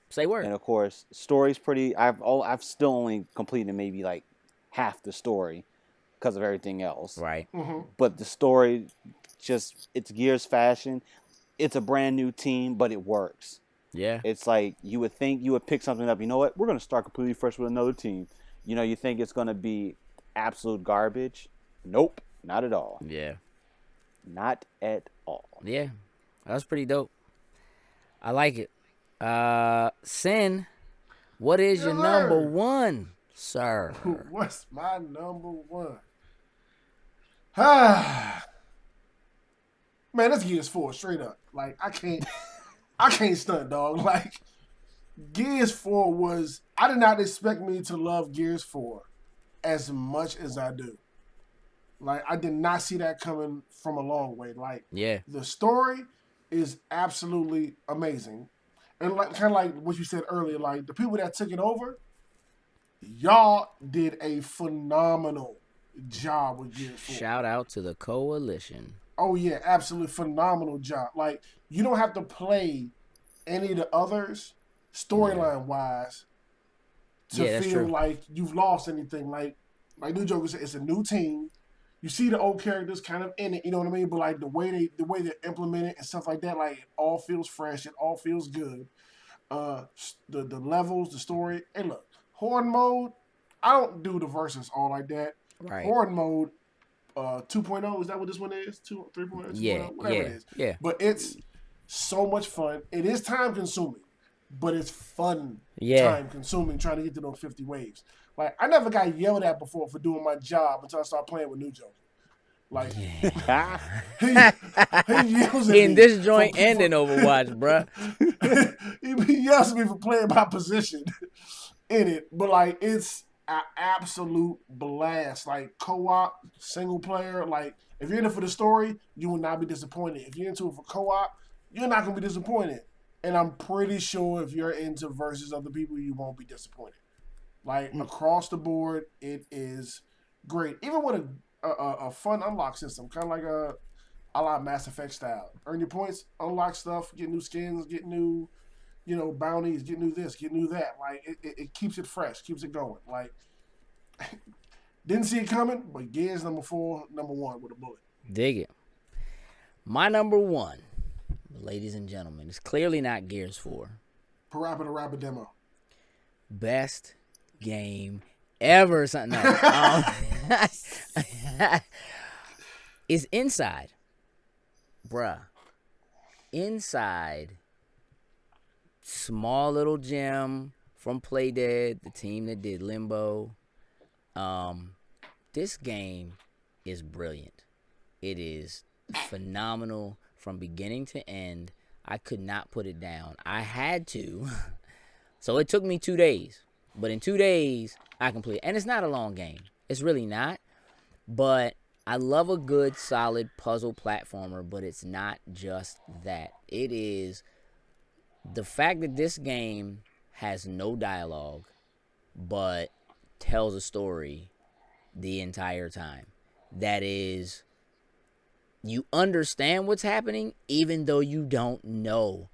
Say word. And of course, story's pretty. I've still only completed maybe like half the story because of everything else. Right. Mm-hmm. But the story, it's Gears fashion. It's a brand new team, but it works. Yeah. It's like you would think you would pick something up. You know what? We're going to start completely fresh with another team. You know, you think it's going to be absolute garbage. Nope. Not at all. Yeah. Not at all. Yeah. That's pretty dope. I like it. Sin, what is your number 1, sir? What's my number 1? Man, that's Gears 4 straight up. Like, I can't stunt, dog. Like, Gears 4 I did not expect me to love Gears 4 as much as I do. Like, I did not see that coming from a long way. Like, yeah, the story is absolutely amazing. And like, kind of like what you said earlier, like, the people that took it over, y'all did a phenomenal job with Gears 4. Shout out to the coalition. Oh, yeah, absolutely phenomenal job. Like, you don't have to play any of the others storyline-wise to feel like you've lost anything. Like Nujoker said, it's a new team. You see the old characters kind of in it, you know what I mean? But like the way they implement it and stuff like that, like it all feels fresh. It all feels good. The levels, the story. Hey, look, Horde mode. I don't do the verses all like that. Right. Horde mode, 2.0. Is that what this one is? 3.0. Yeah. Whatever it is. Yeah. But it's so much fun. It is time consuming, but it's fun. Yeah. Time consuming trying to get to those 50 waves. Like, I never got yelled at before for doing my job until I started playing with Nujoker. Like, he yells at me. In this joint and in Overwatch, bruh. He yells at me for playing my position in it. But, like, it's an absolute blast. Like, co-op, single player. Like, if you're in it for the story, you will not be disappointed. If you're into it for co-op, you're not going to be disappointed. And I'm pretty sure if you're into versus other people, you won't be disappointed. Like, across the board, it is great. Even with a fun unlock system, kind of like a la Mass Effect style. Earn your points, unlock stuff, get new skins, get new, bounties, get new this, get new that. Like, it keeps it fresh, keeps it going. Like, didn't see it coming, but Gears number 1 with a bullet. Dig it. My number 1, ladies and gentlemen, is clearly not Gears 4. Parappa the Rapper demo. Best game ever. Something is Inside, bruh. Inside, small little gem from Playdead, the team that did Limbo. This game is brilliant. It is phenomenal from beginning to end. I could not put it down. I had to. So it took me 2 days. But in 2 days, I completed. And it's not a long game. It's really not. But I love a good, solid puzzle platformer. But it's not just that. It is the fact that this game has no dialogue, but tells a story the entire time. That is, you understand what's happening, even though you don't know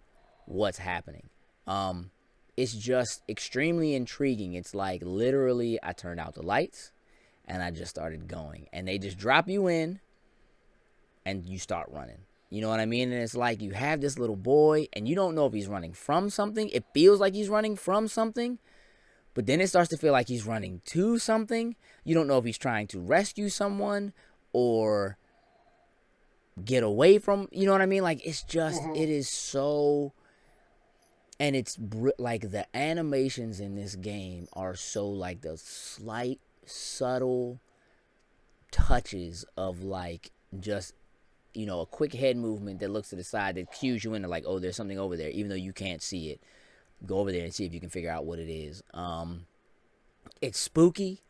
what's happening. It's just extremely intriguing. It's like literally I turned out the lights and I just started going. And they just drop you in and you start running. You know what I mean? And it's like you have this little boy and you don't know if he's running from something. It feels like he's running from something. But then it starts to feel like he's running to something. You don't know if he's trying to rescue someone or get away from, you know what I mean? Like, it's just, it is so, and it's like the animations in this game are so like the slight, subtle touches of like just, you know, a quick head movement that looks to the side that cues you into like, oh, there's something over there, even though you can't see it. Go over there and see if you can figure out what it is. It's spooky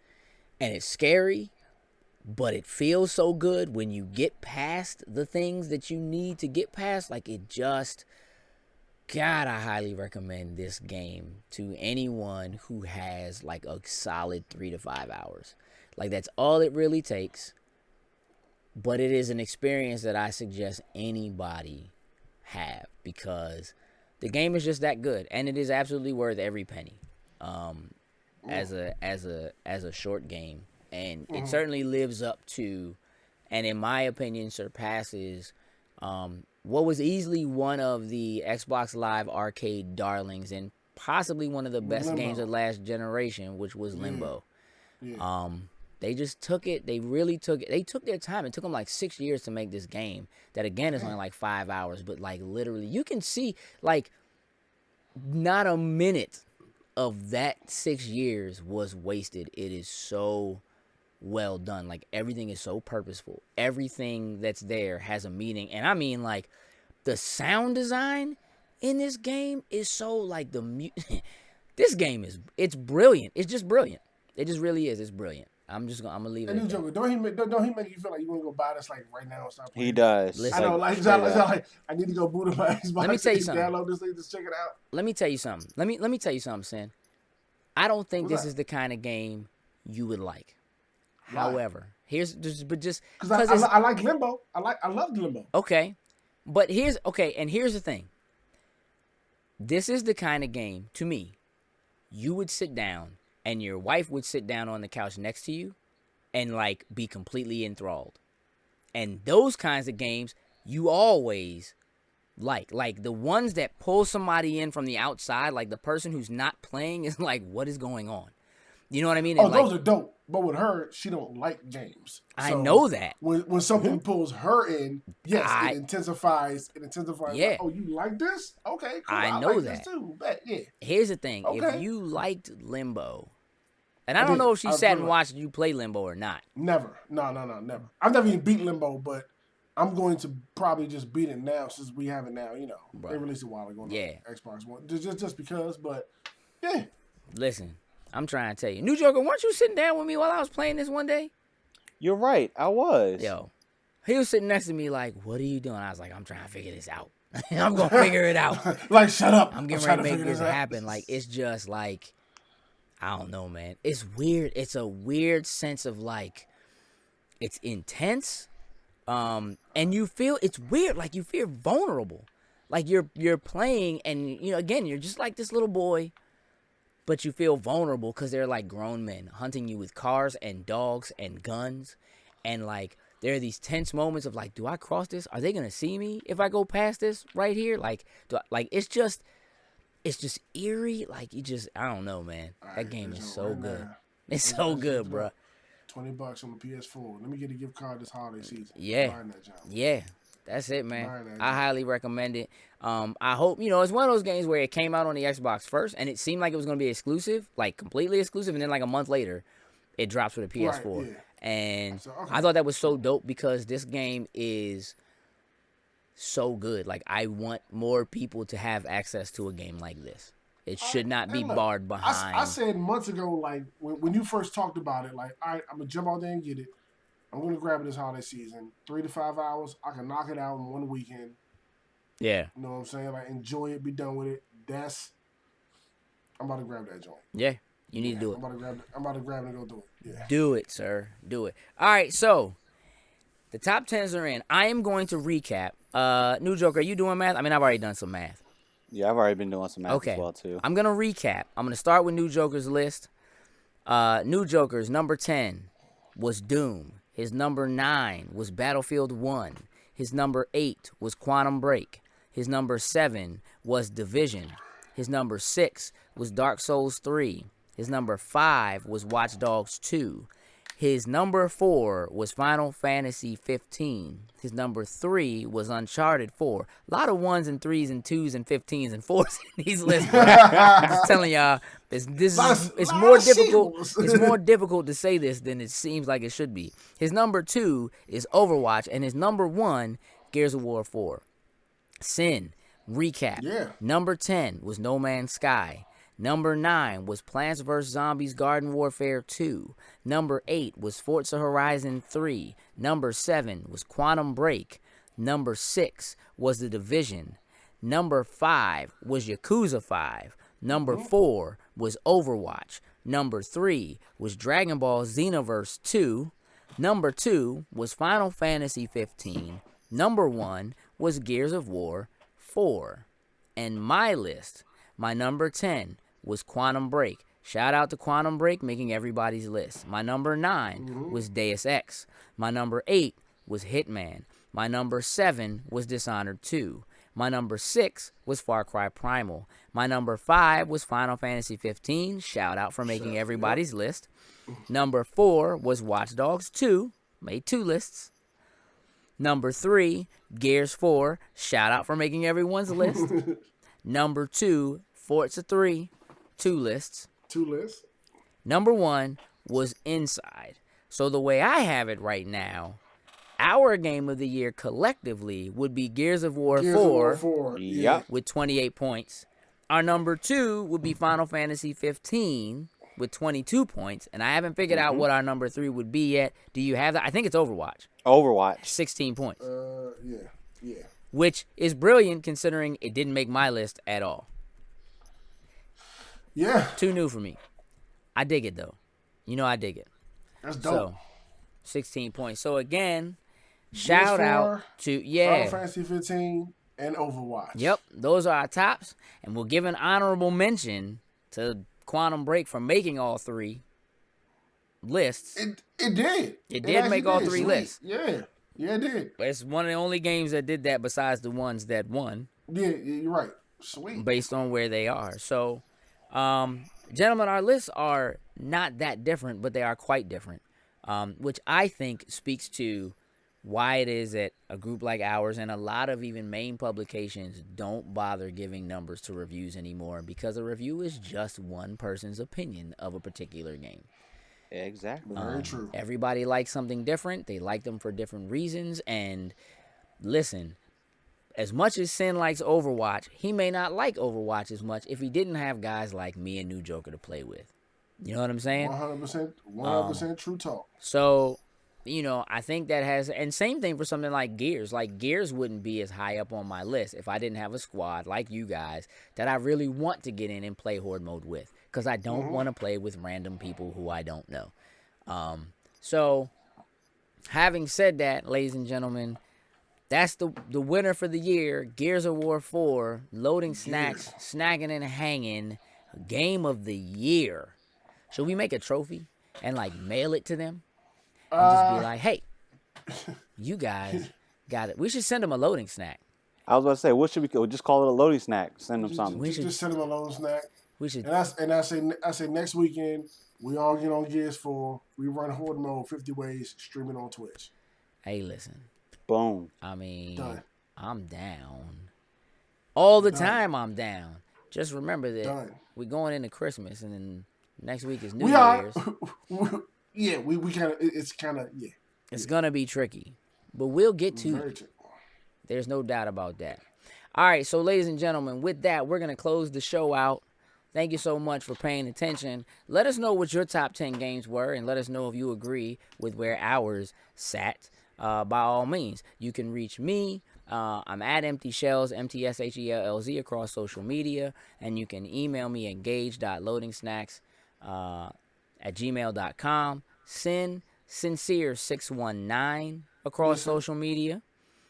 and it's scary, but it feels so good when you get past the things that you need to get past. Like, it just, God, I highly recommend this game to anyone who has like a solid 3 to 5 hours. Like, that's all it really takes. But it is an experience that I suggest anybody have, because the game is just that good, and it is absolutely worth every penny. As a short game, and it certainly lives up to, and in my opinion surpasses, what was easily one of the Xbox Live Arcade darlings, and possibly one of the best games of last generation, which was Limbo. Yeah. They just took it. They really took it. They took their time. It took them like 6 years to make this game. That again is only like 5 hours, but like literally, you can see like not a minute of that 6 years was wasted. It is so well done. Like, everything is so purposeful. Everything that's there has a meaning. And I mean, like, the sound design in this game is so like this game is, it's brilliant. It's just brilliant. It just really is. It's brilliant. I'm gonna leave it. And Nujoker, don't he make you feel like you want to go buy this like right now and stop playing? He does. Listen, I know, like, it's not like I need to go boot up my Xbox. Let me tell you something. Download this thing, just check it out. Let me tell you something. Let me tell you something, Sin. I don't think this is the kind of game you would like. Why? However, here's just because I like Limbo. I love Limbo. Okay, but here's the thing. This is the kind of game, to me, you would sit down and your wife would sit down on the couch next to you and like be completely enthralled. And those kinds of games you always like the ones that pull somebody in from the outside, like the person who's not playing is like, what is going on? You know what I mean? Oh, and those like, are dope. But with her, she don't like games. I know that. When something pulls her in, yes, it intensifies. Yeah. Like, oh, you like this? Okay, cool. I know like that. This too. Bet, yeah. Here's the thing. Okay. If you liked Limbo, and I don't know if she sat and watched you play Limbo or not. Never. No, never. I've never even beat Limbo, but I'm going to probably just beat it now since we have it now. You know, They released it a while ago on Xbox One. Just because, but yeah. Listen, I'm trying to tell you. Nujoker, weren't you sitting down with me while I was playing this one day? You're right. I was. Yo, he was sitting next to me like, what are you doing? I was like, I'm trying to figure this out. I'm going to figure it out. Like, shut up. I'm getting ready to make this happen. Like, it's just like, I don't know, man. It's weird. It's a weird sense of like, it's intense. And you feel, it's weird. Like, you feel vulnerable. Like, you're playing and, you know, again, you're just like this little boy. But you feel vulnerable because they're like grown men hunting you with cars and dogs and guns. And like, there are these tense moments of like, do I cross this? Are they going to see me if I go past this right here? Like, it's it's just eerie. Like I don't know, man. That game is so good. Now. It's so good, bro. $20 on the PS4. Let me get a gift card this holiday season. Yeah, that's it, man. I highly recommend it. I hope it's one of those games where it came out on the Xbox first, and it seemed like it was going to be exclusive, like completely exclusive, and then like a month later, it drops for the PS4. Right, yeah. And I thought that was so dope because this game is so good. Like I want more people to have access to a game like this. It should not be barred behind. I said months ago, like when you first talked about it, like I'm gonna jump out there and get it. I'm gonna grab it this holiday season. 3 to 5 hours. I can knock it out in one weekend. Yeah. You know what I'm saying? Like enjoy it, be done with it. I'm about to grab that joint. Yeah, you need to do it. I'm about to grab it and go do it. Yeah. Do it, sir. Do it. All right, so the top 10s are in. I am going to recap. Nujoker, are you doing math? I mean, I've already done some math. Yeah, I've already been doing some math as well, too. I'm going to recap. I'm going to start with Nujoker's list. Nujoker's number 10 was Doom. His number 9 was Battlefield 1. His number 8 was Quantum Break. His number 7 was Division. His number 6 was Dark Souls 3. His number 5 was Watch Dogs 2. His number 4 was Final Fantasy 15. His number 3 was Uncharted 4. A lot of 1s and 3s and 2s and 15s and 4s in these lists. I'm just telling y'all, it's more difficult. It's more difficult to say this than it seems like it should be. His number 2 is Overwatch, and his number 1, Gears of War 4. Sin, recap. Yeah. Number 10 was No Man's Sky. Number 9 was Plants vs. Zombies Garden Warfare 2. Number 8 was Forza Horizon 3. Number 7 was Quantum Break. Number 6 was The Division. Number 5 was Yakuza 5. Number 4 was Overwatch. Number 3 was Dragon Ball Xenoverse 2. Number 2 was Final Fantasy 15. Number 1 was Gears of War 4. And my list, my number 10 was Quantum Break. Shout out to Quantum Break making everybody's list. My number 9 was Deus Ex. My number 8 was Hitman. My number 7 was Dishonored 2. My number 6 was Far Cry Primal. My number 5 was Final Fantasy 15. Shout out for making everybody's list. Number 4 was Watch Dogs 2. Made 2 lists. Number 3, Gears 4. Shout out for making everyone's list. Number 2, Forza 3. 2 lists. 2 lists. Number 1 was Inside. So the way I have it right now, our game of the year collectively would be Gears of War 4. Yeah. With 28 points. Our number 2 would be Final Fantasy 15 with 22 points. And I haven't figured out what our number 3 would be yet. Do you have that? I think it's Overwatch. 16 points. Yeah. Which is brilliant considering it didn't make my list at all. Yeah. Too new for me. I dig it, though. I dig it. That's dope. So, 16 points. So, again, shout out to, Final Fantasy 15 and Overwatch. Yep. Those are our tops. And we'll give an honorable mention to Quantum Break for making all 3 lists. It did. It did make all 3 lists. Yeah. Yeah, it did. It's one of the only games that did that besides the ones that won. Yeah, you're right. Sweet. Based on where they are. So, gentlemen, our lists are not that different, but they are quite different, which I think speaks to why it is that a group like ours and a lot of even main publications don't bother giving numbers to reviews anymore because a review is just one person's opinion of a particular game. Exactly. Very true. Everybody likes something different. They like them for different reasons. And listen, as much as Sin likes Overwatch, he may not like Overwatch as much if he didn't have guys like me and Nujoker to play with. You know what I'm saying? 100% true talk. So, I think that has, and same thing for something like Gears. Like Gears wouldn't be as high up on my list if I didn't have a squad like you guys that I really want to get in and play Horde mode with. Because I don't want to play with random people who I don't know. So, having said that, ladies and gentlemen, that's the winner for the year. Gears of War 4, loading snacks, snacking and hanging, game of the year. Should we make a trophy and mail it to them? And just be like, hey, you guys got it. We should send them a loading snack. I was about to say, what should we just call it a loading snack? Send them something. Just send them a loading snack. We should. And I say next weekend we all get on Gears 4. We run Horde Mode 50 ways streaming on Twitch. Hey, listen. Boom. I mean, Done. I'm down. All the time I'm down. Just remember that we're going into Christmas and then next week is New Year's. Yeah, we kind of, it's kind of, yeah. It's going to be tricky. But we'll get to it. There's no doubt about that. All right, so ladies and gentlemen, with that, we're going to close the show out. Thank you so much for paying attention. Let us know what your top 10 games were, and let us know if you agree with where ours sat. By all means, you can reach me. I'm at Empty Shells, MTSHELLZ, across social media, and you can email me at gage.loadingsnacks at gmail.com. Sincere619 across social media.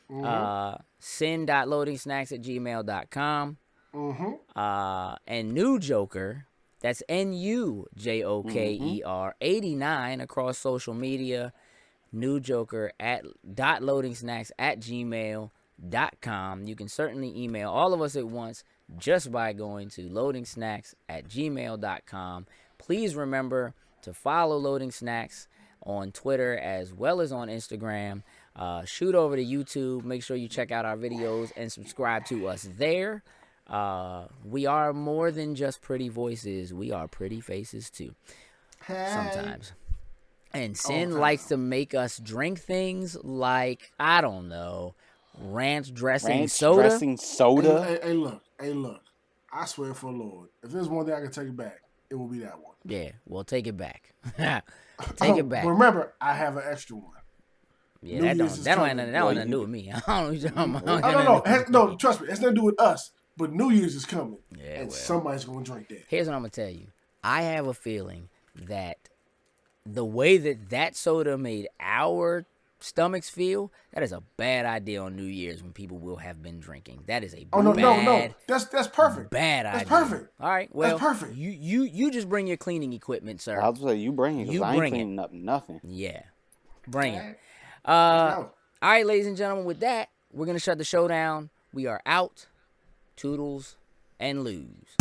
Sin.loadingsnacks at gmail.com. And Nujoker, that's NUJOKER 89 across social media. Nujoker at .loadingsnacks at gmail.com. You can certainly email all of us at once just by going to loadingsnacks at gmail.com. Please remember to follow Loading Snacks on Twitter as well as on Instagram. Shoot over to YouTube. Make sure you check out our videos and subscribe to us there. We are more than just pretty voices. We are pretty faces too. Sometimes. And Sin likes to make us drink things like, I don't know, ranch dressing soda. Hey, look. I swear for the Lord, if there's one thing I can take back, it will be that one. Yeah, well, take it back. Take it back. Remember, I have an extra one. Yeah, that don't have nothing to do with me. I don't know what you're talking about. No, trust me, it has nothing to do with us. But New Year's is coming, and somebody's going to drink that. Here's what I'm going to tell you. I have a feeling that the way that soda made our stomachs feel, that is a bad idea on New Year's when people will have been drinking. That is a no. That's perfect. Bad idea. That's perfect. All right, well, that's perfect. You just bring your cleaning equipment, sir. I was going to say, you bring it, because I ain't cleaning up nothing. Yeah, bring it. All right, ladies and gentlemen, with that, we're going to shut the show down. We are out. Toodles and lose.